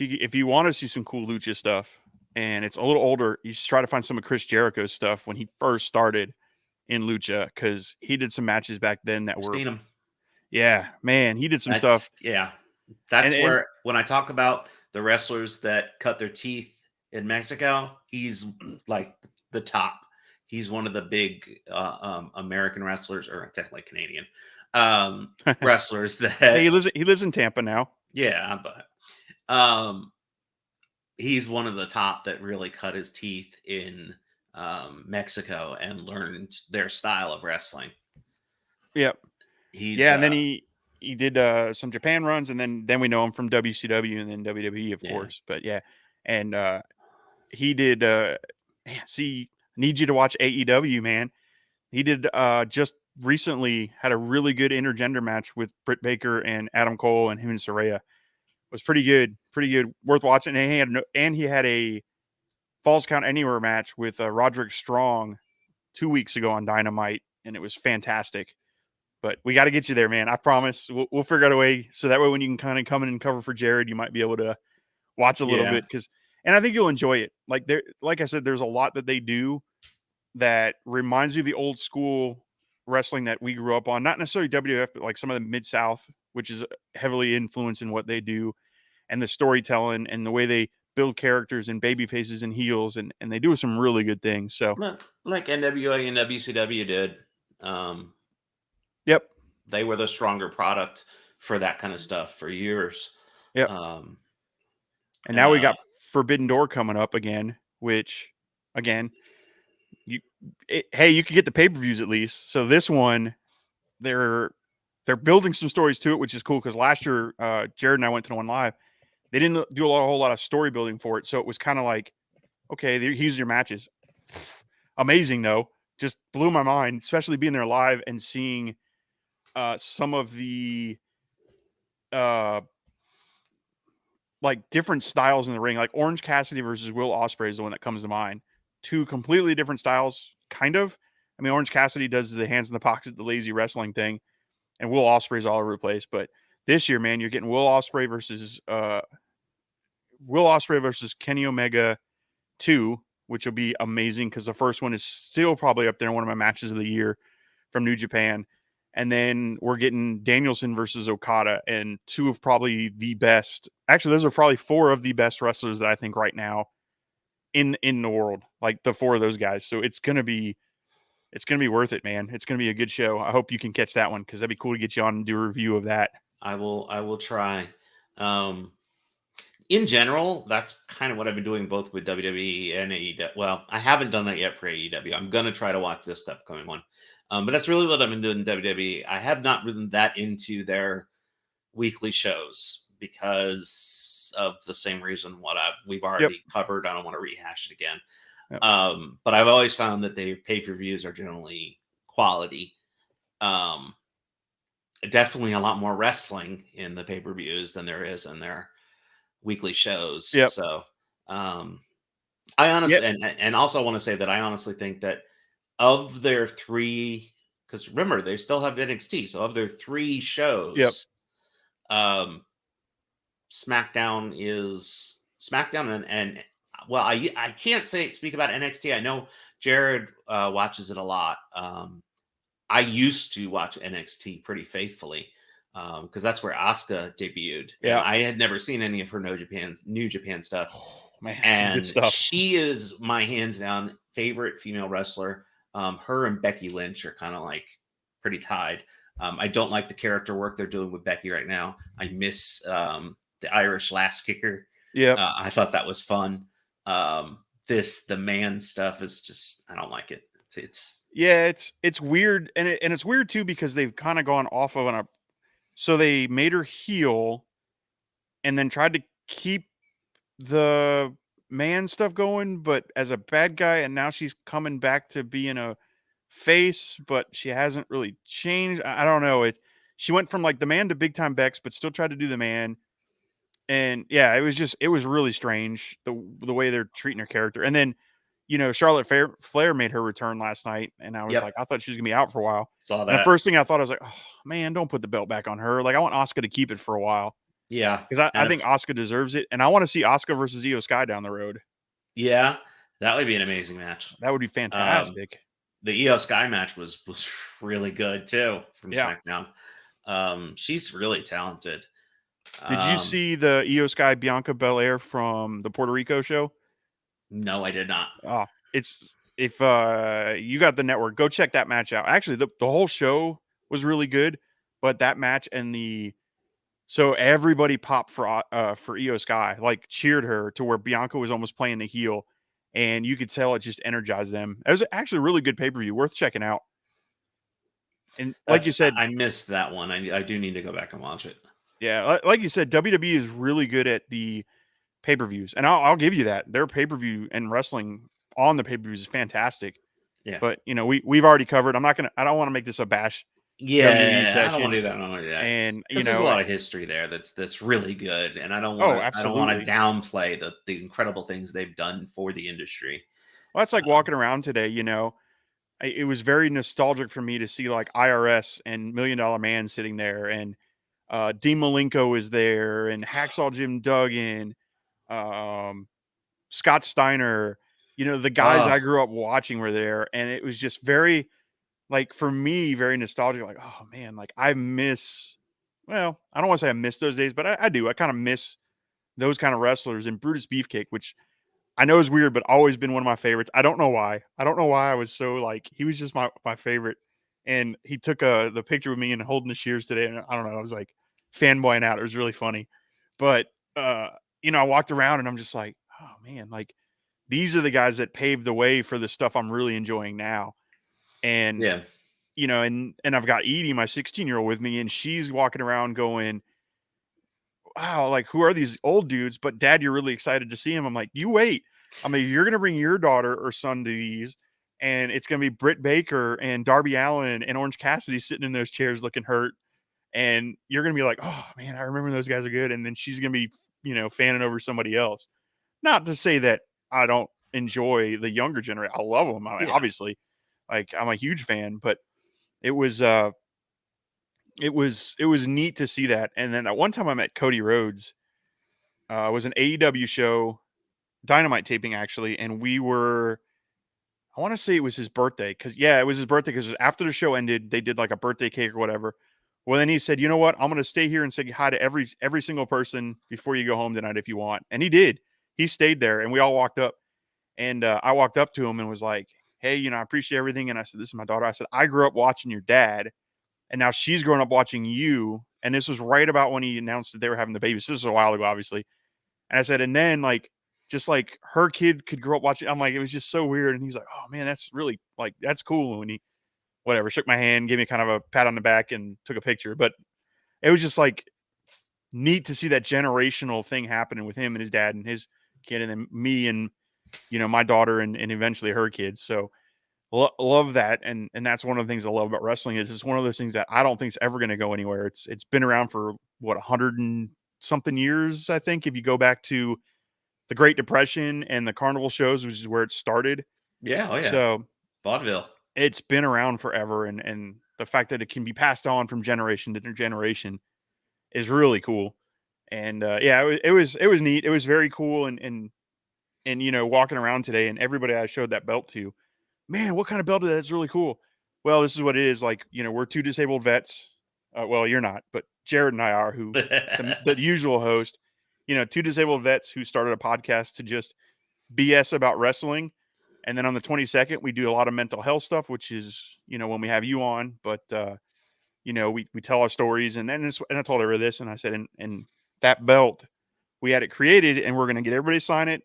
If you want to see some cool lucha stuff and it's a little older, you should try to find some of Chris Jericho's stuff when he first started in lucha, because he did some matches back then that were Seen him. Yeah, man, he did some stuff. Yeah. That's And where when I talk about the wrestlers that cut their teeth in Mexico, he's like the top. He's one of the big American wrestlers, or technically Canadian wrestlers that he lives in Tampa now. Yeah, but he's one of the top that really cut his teeth in Mexico and learned their style of wrestling. Yep. He's and then he did some Japan runs, and then we know him from WCW and then WWE, of course. But yeah, and he did. See, need you to watch AEW, man. He did just recently had a really good intergender match with Britt Baker and Adam Cole, and him and Saraya. Was pretty good, worth watching. And he had a Falls Count Anywhere match with Roderick Strong 2 weeks ago on Dynamite, and it was fantastic. But we got to get you there, man. I promise. We'll figure out a way so that way when you can kind of come in and cover for Jared, you might be able to watch a little bit, and I think you'll enjoy it. Like I said, there's a lot that they do that reminds you of the old school wrestling that we grew up on. Not necessarily WWF, but like some of the Mid-South, which is heavily influenced in what they do, and the storytelling and the way they build characters and baby faces and heels, and they do some really good things. So like NWA and WCW did. Yep. They were the stronger product for that kind of stuff for years. Yep. And now we got Forbidden Door coming up again, which again, you could get the pay-per-views at least. So this one, they're building some stories to it, which is cool, because last year Jared and I went to one live. They didn't do a whole lot of story building for it, so it was kind of like, okay, here's your matches. Amazing though, just blew my mind, especially being there live and seeing some of the like different styles in the ring. Like Orange Cassidy versus Will Ospreay is the one that comes to mind. Two completely different styles, kind of. I mean, Orange Cassidy does the hands in the pocket, the lazy wrestling thing, and Will Ospreay's all over the place. But this year, man, you're getting Will Ospreay versus Kenny Omega 2, which will be amazing, because the first one is still probably up there in one of my matches of the year from New Japan. And then we're getting Danielson versus Okada, and two of probably the best. Actually, those are probably four of the best wrestlers that I think right now in the world. Like the four of those guys. So it's gonna be worth it, man. It's gonna be a good show. I hope you can catch that one, because that'd be cool to get you on and do a review of that. I will try. In general, that's kind of what I've been doing both with WWE and AEW. Well, I haven't done that yet for AEW. I'm gonna try to watch this upcoming one. But that's really what I've been doing in WWE. I have not been that into their weekly shows because of the same reason we've already covered. I don't want to rehash it again. But I've always found that their pay-per-views are generally quality. Definitely a lot more wrestling in the pay-per-views than there is in their weekly shows. Yep. So I Yep. honestly, and also want to say that I honestly think that of their three, because remember they still have NXT, so of their three Yep. shows, um, SmackDown and well, I can't speak about NXT. I know Jared watches it a lot. I used to watch NXT pretty faithfully because that's where Asuka debuted, and Yeah. I had never seen any of her New Japan stuff. Oh, man, some good And stuff. she is my hands down favorite female wrestler. Her and Becky Lynch are kind of like pretty tied. I don't like the character work they're doing with Becky right now. I miss the Irish Lass Kicker. Yep. I thought that was fun. The man stuff is just, I don't like it. Yeah, it's weird, and it's weird too because they've kind of gone off of so they made her heel, and then tried to keep the man stuff going, but as a bad guy, and now she's coming back to being a face, but she hasn't really changed. I don't know. She went from like the man to big time Bex, but still tried to do the man. And yeah, it was really strange the way they're treating her character. And then, Charlotte Flair made her return last night, and I was Yep. like, I thought she was gonna be out for a while. Saw And the that. first thing I thought, I was like, oh man, don't put the belt back on her. Like, I want Asuka to keep it for a while Yeah. because I And think Asuka deserves it, and I want to see Asuka versus Io Sky down the road. yeah, that would be an amazing match. That would be fantastic. The Io Sky match was really good too from Yeah. SmackDown. She's really talented. Did you see the Io Sky Bianca Belair from the Puerto Rico show? No, I did not. Oh, it's if you got the network, go check that match out. Actually, the whole show was really good, but that match and so everybody popped for Io Sky, like cheered her to where Bianca was almost playing the heel, and you could tell it just energized them. It was actually a really good pay-per-view, worth checking out. And like you said, I missed that one. I do need to go back and watch it. yeah, like you said, WWE is really good at the pay-per-views, and I'll give you that. Their pay-per-view and wrestling on the pay-per-views is fantastic. Yeah. But we've already covered. I don't want to make this a bash WWE Yeah, I don't want session. to do that. I don't want to do that. And There's a lot of history there that's really good, and I don't want to absolutely. downplay the incredible things they've done for the industry. Well, that's like walking around today. It was very nostalgic for me to see like IRS and $1 Million Man sitting there, and Dean Malenko is there, and Hacksaw Jim Duggan, Scott Steiner. The guys I grew up watching were there, and it was just very, like, for me, very nostalgic. Like, oh man, like I miss. Well, I don't want to say I miss those days, but I do. I kind of miss those kind of wrestlers. And Brutus Beefcake, which I know is weird, but always been one of my favorites. I don't know why. I don't know why I was so like, he was just my favorite. And he took the picture with me and holding the shears today. And I don't know, I was like fanboying out. It was really funny. But I walked around and I'm just like, oh man, like these are the guys that paved the way for the stuff I'm really enjoying now. And Yeah. And I've got Edie, my 16-year-old, with me, and she's walking around going, wow, like, who are these old dudes? But Dad, you're really excited to see him. I'm like, you wait. I mean, you're going to bring your daughter or son to these, and it's going to be Britt Baker and Darby Allin and Orange Cassidy sitting in those chairs looking hurt. And you're going to be like, oh, man, I remember those guys are good. And then she's going to be, fanning over somebody else. Not to say that I don't enjoy the younger generation. I love them. I mean, obviously, like, I'm a huge fan, but it was neat to see that. And then at one time I met Cody Rhodes. It was an AEW show, Dynamite taping actually, and I want to say it was his birthday it was his birthday because after the show ended, they did like a birthday cake or whatever. Well, then he said, "You know what? I'm going to stay here and say hi to every single person before you go home tonight if you want." And he did. He stayed there, and we all walked up. And I walked up to him and was like, "Hey, I appreciate everything." And I said, "This is my daughter." I said, "I grew up watching your dad, and now she's grown up watching you." And this was right about when he announced that they were having the baby. So this was a while ago, obviously. And I said, and then like, just like her kid could grow up watching. I'm like, it was just so weird. And he's like, oh man, that's really like, that's cool. And he, whatever, shook my hand, gave me kind of a pat on the back and took a picture. But it was just like neat to see that generational thing happening with him and his dad and his kid, and then me and, my daughter and eventually her kids. So love that, and that's one of the things I love about wrestling is it's one of those things that I don't think is ever going to go anywhere. It's been around for what 100 and something years, I think, if you go back to the Great Depression and the carnival shows, which is where it started. Yeah, oh yeah, So vaudeville. it's been around forever, and the fact that it can be passed on from generation to generation is really cool. And yeah, it was neat. It was very cool, and you know, walking around today, and everybody I showed that belt to, man, what kind of belt is that? It's really cool. Well, this is what it is. Like, you know, we're two disabled vets. Well, you're not, but Jared and I are, who the usual host. You know, two disabled vets who started a podcast to just BS about wrestling. And then on the 22nd, we do a lot of mental health stuff, which is, you know, when we have you on. But you know, we tell our stories, and then and I told her this, and I said, and that belt, we had it created, and we're gonna get everybody to sign it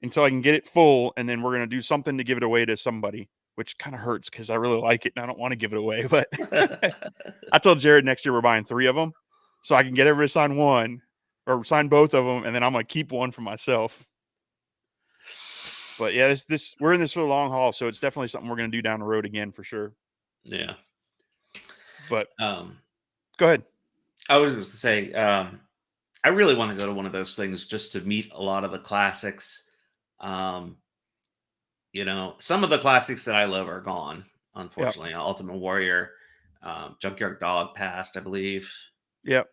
until I can get it full, and then we're gonna do something to give it away to somebody, which kind of hurts because I really like it and I don't want to give it away. But I told Jared next year we're buying 3 of them, so I can get everybody to sign one or sign both of them, and then I'm gonna keep one for myself. But yeah, this we're in this for the long haul, so it's definitely something we're gonna do down the road again for sure. Yeah. But go ahead. I was going to say, I really want to go to one of those things just to meet a lot of the classics. You know, some of the classics that I love are gone, unfortunately. Yep. Ultimate Warrior, Junkyard Dog passed, I believe. Yep.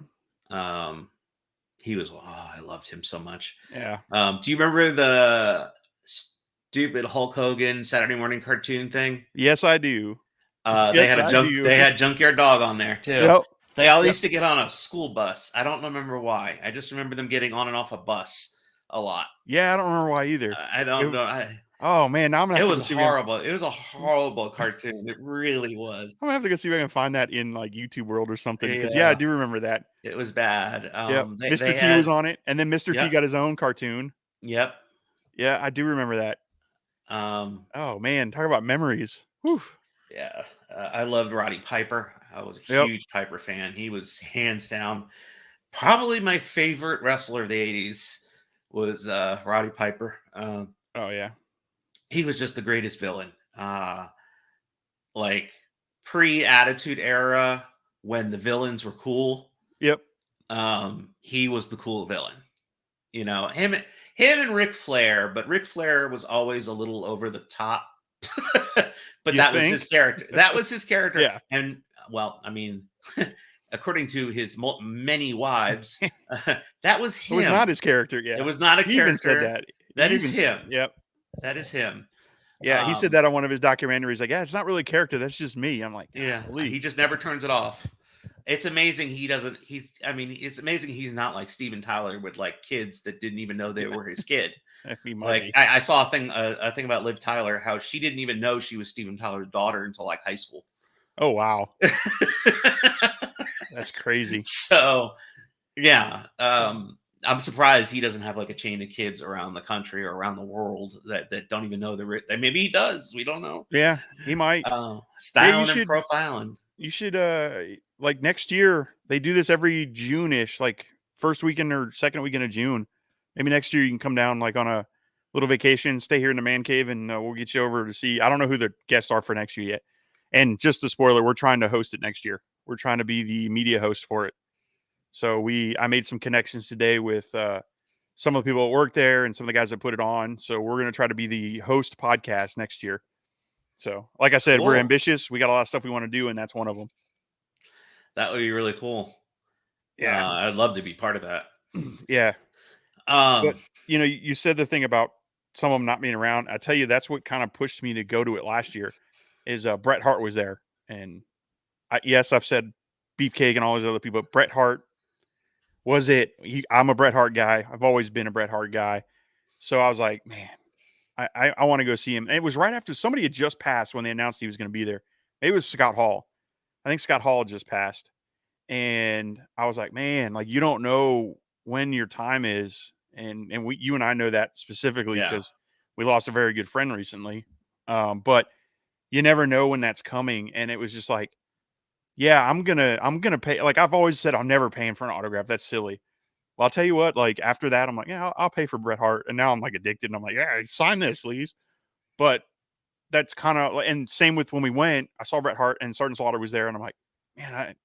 He was, I loved him so much. Yeah. Do you remember the stupid Hulk Hogan Saturday morning cartoon thing? Yes, I do. They had Junkyard Dog on there too. Yep. They all used to get on a school bus. I don't remember why. I just remember them getting on and off a bus a lot. Yeah, I don't remember why either. I don't know. Oh man, now I'm gonna. It was horrible. It was a horrible cartoon. It really was. I'm gonna have to go see if I can find that in like YouTube World or something. Because I do remember that. It was bad. Mr. T was on it, and then Mr. T got his own cartoon. Yep. Yeah, I do remember that. Oh man, talk about memories. Whew. Yeah, I loved Roddy Piper. I was a huge Piper fan. He was hands down probably my favorite wrestler of the 80s was Roddy Piper. Oh yeah. He was just the greatest villain. Like pre-Attitude Era when the villains were cool. Yep. He was the cool villain. You know, him and Ric Flair, but Ric Flair was always a little over the top. But that was his character. That was his character. Yeah. And well, I mean, according to his many wives, that was him. It was not his character. Yeah. It was not a character. Even said that. That is him. Yep. That is him. Yeah. He said that on one of his documentaries. Like, yeah, it's not really a character. That's just me. I'm like, yeah. He just never turns it off. It's amazing it's amazing he's not like Steven Tyler with like kids that didn't even know they were his kid. Like I saw a thing about Liv Tyler, how she didn't even know she was Steven Tyler's daughter until like high school. Oh wow. That's crazy. So yeah. I'm surprised he doesn't have like a chain of kids around the country or around the world that don't even know maybe he does. We don't know. Yeah, he might. Styling and profiling. You should like next year they do this every June-ish, like first weekend or second weekend of June. Maybe next year you can come down like on a little vacation, stay here in the man cave, and we'll get you over to see. I don't know who the guests are for next year yet. And just a spoiler, we're trying to host it next year. We're trying to be the media host for it. So I made some connections today with some of the people that work there and some of the guys that put it on. So we're going to try to be the host podcast next year. So like I said, We're ambitious. We got a lot of stuff we want to do, and that's one of them. That would be really cool. Yeah. I'd love to be part of that. Yeah. But you know, you said the thing about some of them not being around. I tell you, that's what kind of pushed me to go to it last year is Bret Hart was there. And yes, I've said Beefcake and all those other people, but Bret Hart was it. I'm a Bret Hart guy. I've always been a Bret Hart guy. So I was like, man, I want to go see him. And it was right after somebody had just passed when they announced he was going to be there. Maybe it was Scott Hall. I think Scott Hall just passed. And I was like, man, like you don't know when your time is. And you and I know that specifically because we lost a very good friend recently. But you never know when that's coming. And it was just like, yeah, I'm gonna pay. Like I've always said, I'm never paying for an autograph. That's silly. Well, I'll tell you what, like after that, I'm like, yeah, I'll pay for Bret Hart. And now I'm like addicted. And I'm like, yeah, sign this, please. But that's kind of, and same with when we went, I saw Bret Hart and Sergeant Slaughter was there, and I'm like, man,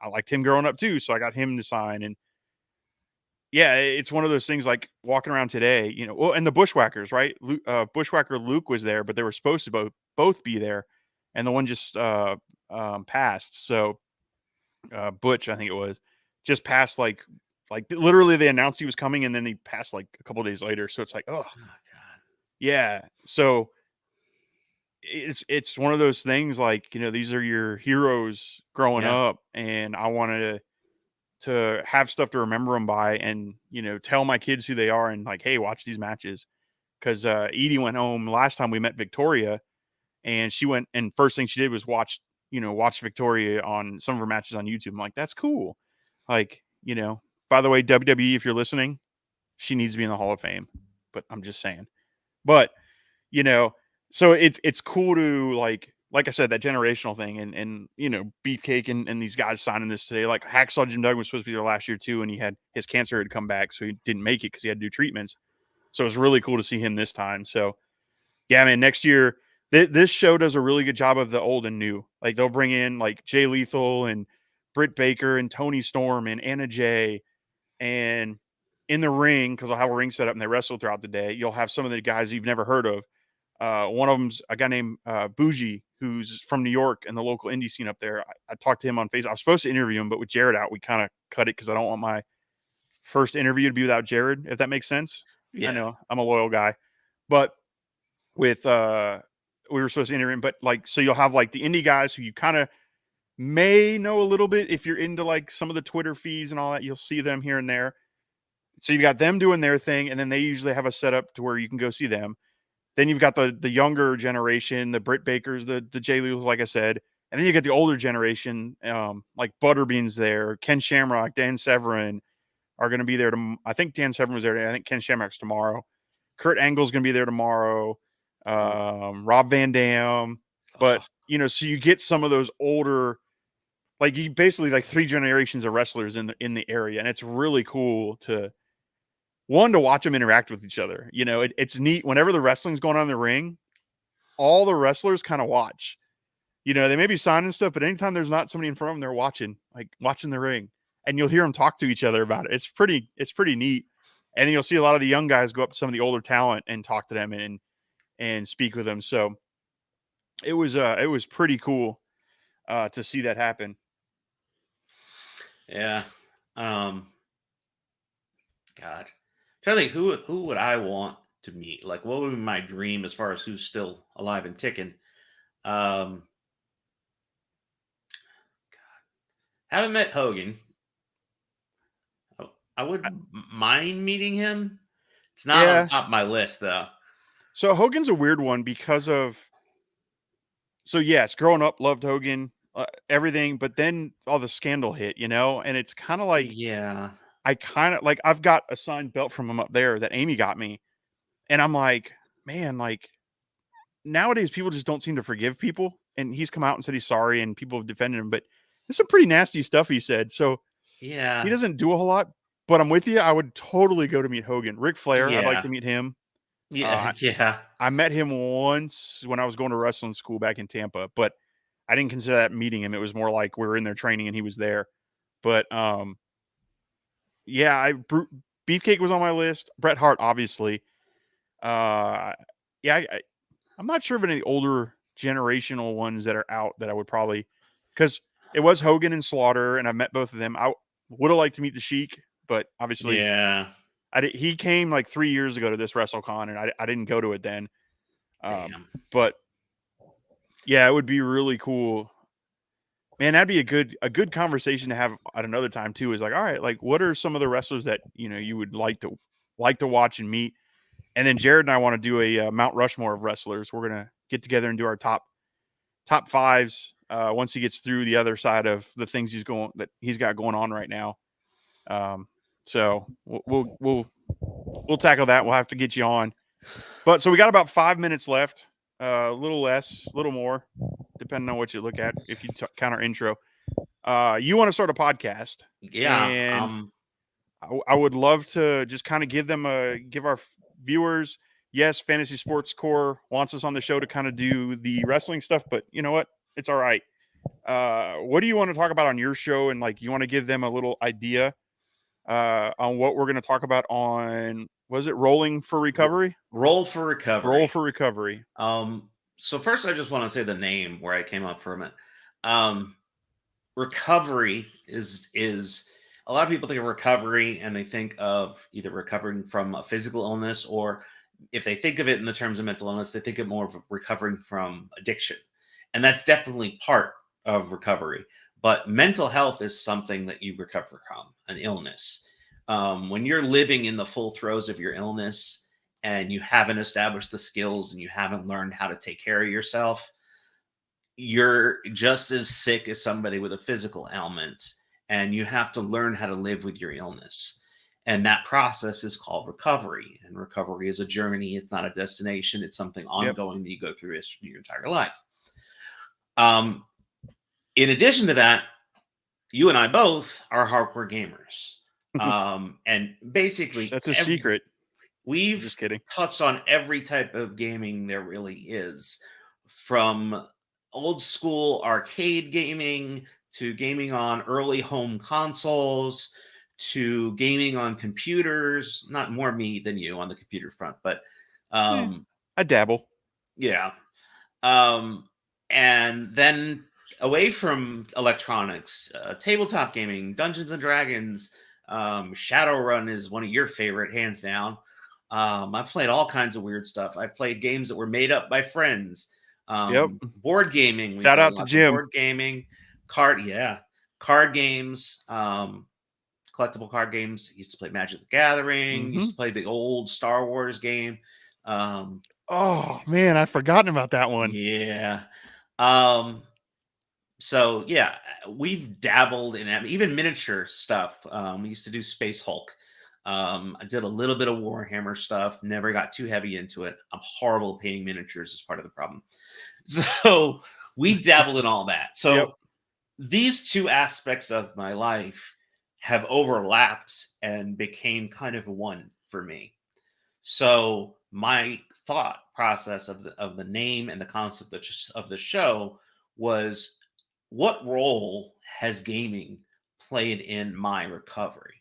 I liked him growing up too, so I got him to sign. And yeah, it's one of those things like walking around today, you know. Well, and the Bushwhackers, right? Bushwhacker Luke was there, but they were supposed to both be there, and the one just passed. So Butch, I think it was, just passed like literally they announced he was coming, and then he passed like a couple days later. So it's like, oh Oh God. yeah. So it's one of those things like, you know, these are your heroes growing Yeah. up, and I wanted to have stuff to remember them by, and, you know, tell my kids who they are, and like, hey, watch these matches. Because Edie went home last time we met Victoria, and she went, and first thing she did was watch Victoria on some of her matches on YouTube. I'm like, that's cool. Like, you know, by the way, WWE, if you're listening, she needs to be in the Hall of Fame. But I'm just saying. But, you know, so it's cool to like I said, that generational thing, and you know, Beefcake and these guys signing this today. Like Hacksaw Jim Duggan was supposed to be there last year too, and he had his cancer had come back, so he didn't make it because he had to do treatments. So it was really cool to see him this time. So yeah, man, next year this show does a really good job of the old and new. Like they'll bring in like Jay Lethal and Britt Baker and Tony Storm and Anna Jay, and in the ring, because I'll have a ring set up and they wrestle throughout the day. You'll have some of the guys you've never heard of. One of them's a guy named Bougie, who's from New York and the local indie scene up there. I talked to him on Facebook. I was supposed to interview him, but with Jared out, we kind of cut it because I don't want my first interview to be without Jared, if that makes sense. Yeah. I know I'm a loyal guy, but with we were supposed to interview him, but like, so you'll have like the indie guys who you kind of may know a little bit if you're into like some of the Twitter feeds and all that. You'll see them here and there. So you've got them doing their thing, and then they usually have a setup to where you can go see them. Then you've got the younger generation, the Britt Bakers, the Jay Lews, like I said, and then you get the older generation, like Butterbean's there, Ken Shamrock, Dan Severin are going to be there. I think Dan Severin was there today. I think Ken Shamrock's tomorrow. Kurt Angle's going to be there tomorrow. Rob Van Dam, but you know, so you get some of those older, like you basically like 3 generations of wrestlers in the area, and it's really cool to watch them interact with each other. You know, it's neat whenever the wrestling's going on in the ring, all the wrestlers kind of watch. You know, they may be signing stuff, but anytime there's not somebody in front of them, they're watching the ring, and you'll hear them talk to each other about it. It's pretty neat. And then you'll see a lot of the young guys go up to some of the older talent and talk to them and speak with them. So it was pretty cool to see that happen. Yeah. God. Trying to think who would I want to meet? Like, what would be my dream as far as who's still alive and ticking? God. Haven't met Hogan. I wouldn't mind meeting him. It's not on top of my list though. So Hogan's a weird one because of, so yes, growing up, loved Hogan, everything, but then all the scandal hit, you know, and it's kind of like, Yeah. I kind of like, I've got a signed belt from him up there that Amy got me. And I'm like, man, like nowadays people just don't seem to forgive people. And he's come out and said he's sorry and people have defended him, but there's some pretty nasty stuff he said. So yeah, he doesn't do a whole lot, but I'm with you. I would totally go to meet Hogan. Ric Flair, I'd like Yeah. to meet him. yeah, yeah. I met him once when I was going to wrestling school back in Tampa, but I didn't consider that meeting him. It was more like we were in there training and he was there. But yeah, Beefcake was on my list. Bret Hart, obviously. Yeah, I'm not sure of any older generational ones that are out that I would probably, because it was Hogan and Slaughter, and I met both of them. I would have liked to meet the Sheik, but obviously, Yeah. he came like 3 years ago to this WrestleCon, and I didn't go to it then. Damn. But yeah, it would be really cool. Man, that'd be a good conversation to have at another time too. Is like, all right, like what are some of the wrestlers that you know you would like to watch and meet? And then Jared and I want to do a Mount Rushmore of wrestlers. We're gonna get together and do our top fives once he gets through the other side of the things he's got going on right now. So we'll tackle that. We'll have to get you on. But so we got about 5 minutes left. A little less, a little more, depending on what you look at. If you count our intro, you want to start a podcast? Yeah. And I would love to just kind of give our viewers, yes, Fantasy Sports Core wants us on the show to kind of do the wrestling stuff, but you know what? It's all right. What do you want to talk about on your show? And like, you want to give them a little idea on what we're going to talk about on, was it Rolling for Recovery? Roll for Recovery. Roll for Recovery. So first, I just want to say the name where I came up from it. Recovery is a lot of people think of recovery and they think of either recovering from a physical illness, or if they think of it in the terms of mental illness, they think of more of recovering from addiction. And that's definitely part of recovery. But mental health is something that you recover from, an illness. When you're living in the full throes of your illness and you haven't established the skills and you haven't learned how to take care of yourself, you're just as sick as somebody with a physical ailment, and you have to learn how to live with your illness. And that process is called recovery. And recovery is a journey. It's not a destination. It's something ongoing that you go through your entire life. In addition to that, you and I both are hardcore gamers. And basically, that's a secret. We've just kidding. Touched on every type of gaming there really is, from old school arcade gaming to gaming on early home consoles to gaming on computers. Not more me than you on the computer front, but I dabble. Yeah. And then away from electronics, tabletop gaming, Dungeons and Dragons, Shadowrun is one of your favorite, hands down. I've played all kinds of weird stuff. I've played games that were made up by friends. Board gaming. Shout out to Jim. Board gaming, card games, collectible card games. Used to play Magic the Gathering. Used to play the old Star Wars game. Oh man, I've forgotten about that one. Yeah. So yeah, we've dabbled in even miniature stuff. We used to do Space Hulk. I did a little bit of Warhammer stuff, never got too heavy into it. I'm horrible at painting miniatures as part of the problem. So we've dabbled in all that. So these two aspects of my life have overlapped and became kind of one for me. So my thought process of the name and the concept of the show was, what role has gaming played in my recovery?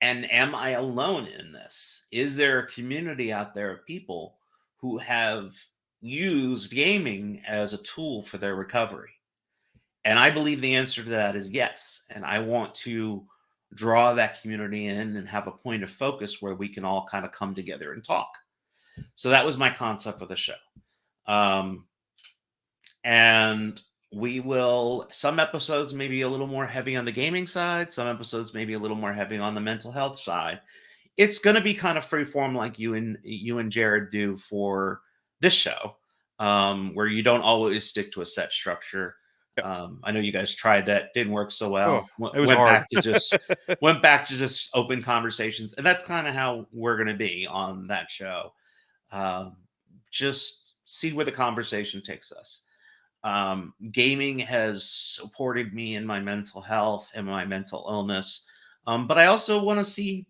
And am I alone in this? Is there a community out there of people who have used gaming as a tool for their recovery? And I believe the answer to that is yes. And I want to draw that community in and have a point of focus where we can all kind of come together and talk. So that was my concept for the show. And we will, some episodes maybe a little more heavy on the gaming side, some episodes maybe a little more heavy on the mental health side. It's going to be kind of freeform like you and Jared do for this show, where you don't always stick to a set structure. I know you guys tried that, didn't work so well. It was hard. Went back to just open conversations, and that's kind of how we're going to be on that show. Just see where the conversation takes us. Gaming has supported me in my mental health and my mental illness. But I also want to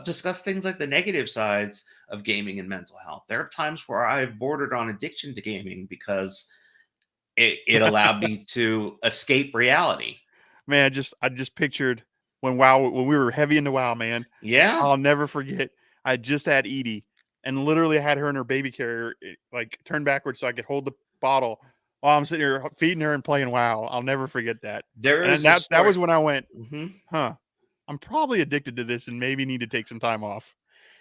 discuss things like the negative sides of gaming and mental health. There are times where I've bordered on addiction to gaming because it allowed me to escape reality. Man, I just pictured when we were heavy into WoW, man. Yeah. I'll never forget. I just had Edie and literally had her in her baby carrier, like turned backwards so I could hold the bottle while I'm sitting here feeding her and playing WoW. I'll never forget that. That was when I went, I'm probably addicted to this and maybe need to take some time off.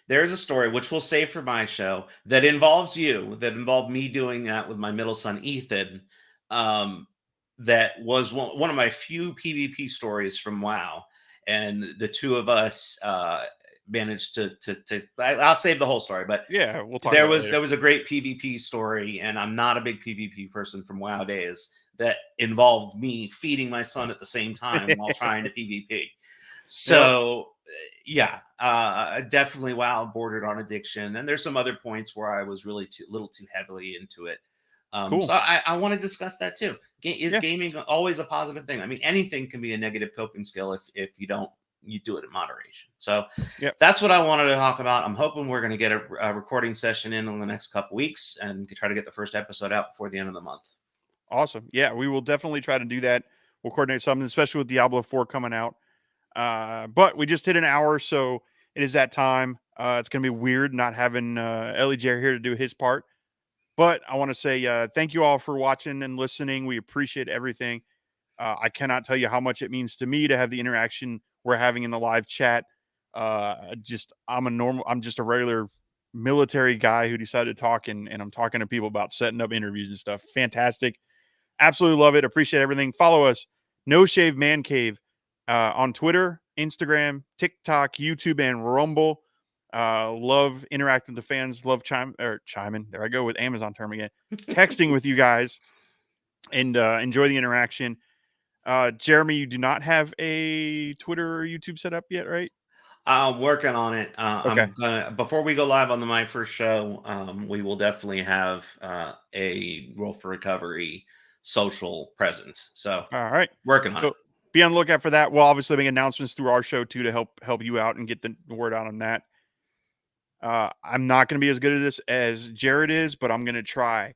There's a story, which we'll save for my show, that involves that involved me doing that with my middle son, Ethan. That was one of my few PvP stories from WoW. And the two of us managed to I'll save the whole story, but yeah, we'll talk there was a great PvP story, and I'm not a big PvP person from WoW days, that involved me feeding my son at the same time while trying to PvP. So definitely WoW bordered on addiction, and there's some other points where I was really a little too heavily into it. Cool. So I want to discuss that too. Is gaming always a positive thing? I mean, anything can be a negative coping skill if you don't you do it in moderation. So Yep. that's what I wanted to talk about. I'm hoping we're going to get a recording session in the next couple weeks and try to get the first episode out before the end of the month. Awesome. Yeah, we will definitely try to do that. We'll coordinate something, especially with Diablo 4 coming out. But we just hit an hour, so it is that time. It's going to be weird not having Ellie J here to do his part. But I want to say thank you all for watching and listening. We appreciate everything. I cannot tell you how much it means to me to have the interaction we're having in the live chat. I'm just a regular military guy who decided to talk, and I'm talking to people about setting up interviews and stuff. Fantastic. Absolutely love it. Appreciate everything. Follow us, No Shave Man Cave, on Twitter, Instagram, TikTok, YouTube, and Rumble. Love interacting with the fans. Love chiming. There I go with Amazon term again. Texting with you guys, and enjoy the interaction. Jeremy, you do not have a Twitter or YouTube set up yet, right? I'm working on it. Okay. I'm gonna before we go live on my first show. We will definitely have a Roll for Recovery social presence. So All right. working on it. So be on the lookout for that. We'll obviously make announcements through our show too to help you out and get the word out on that. I'm not going to be as good at this as Jared is, but I'm going to try.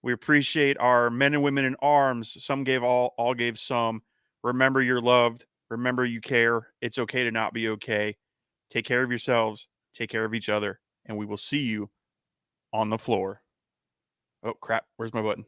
We appreciate our men and women in arms. Some gave all gave some. Remember you're loved. Remember you care. It's okay to not be okay. Take care of yourselves. Take care of each other. And we will see you on the floor. Oh, crap. Where's my button?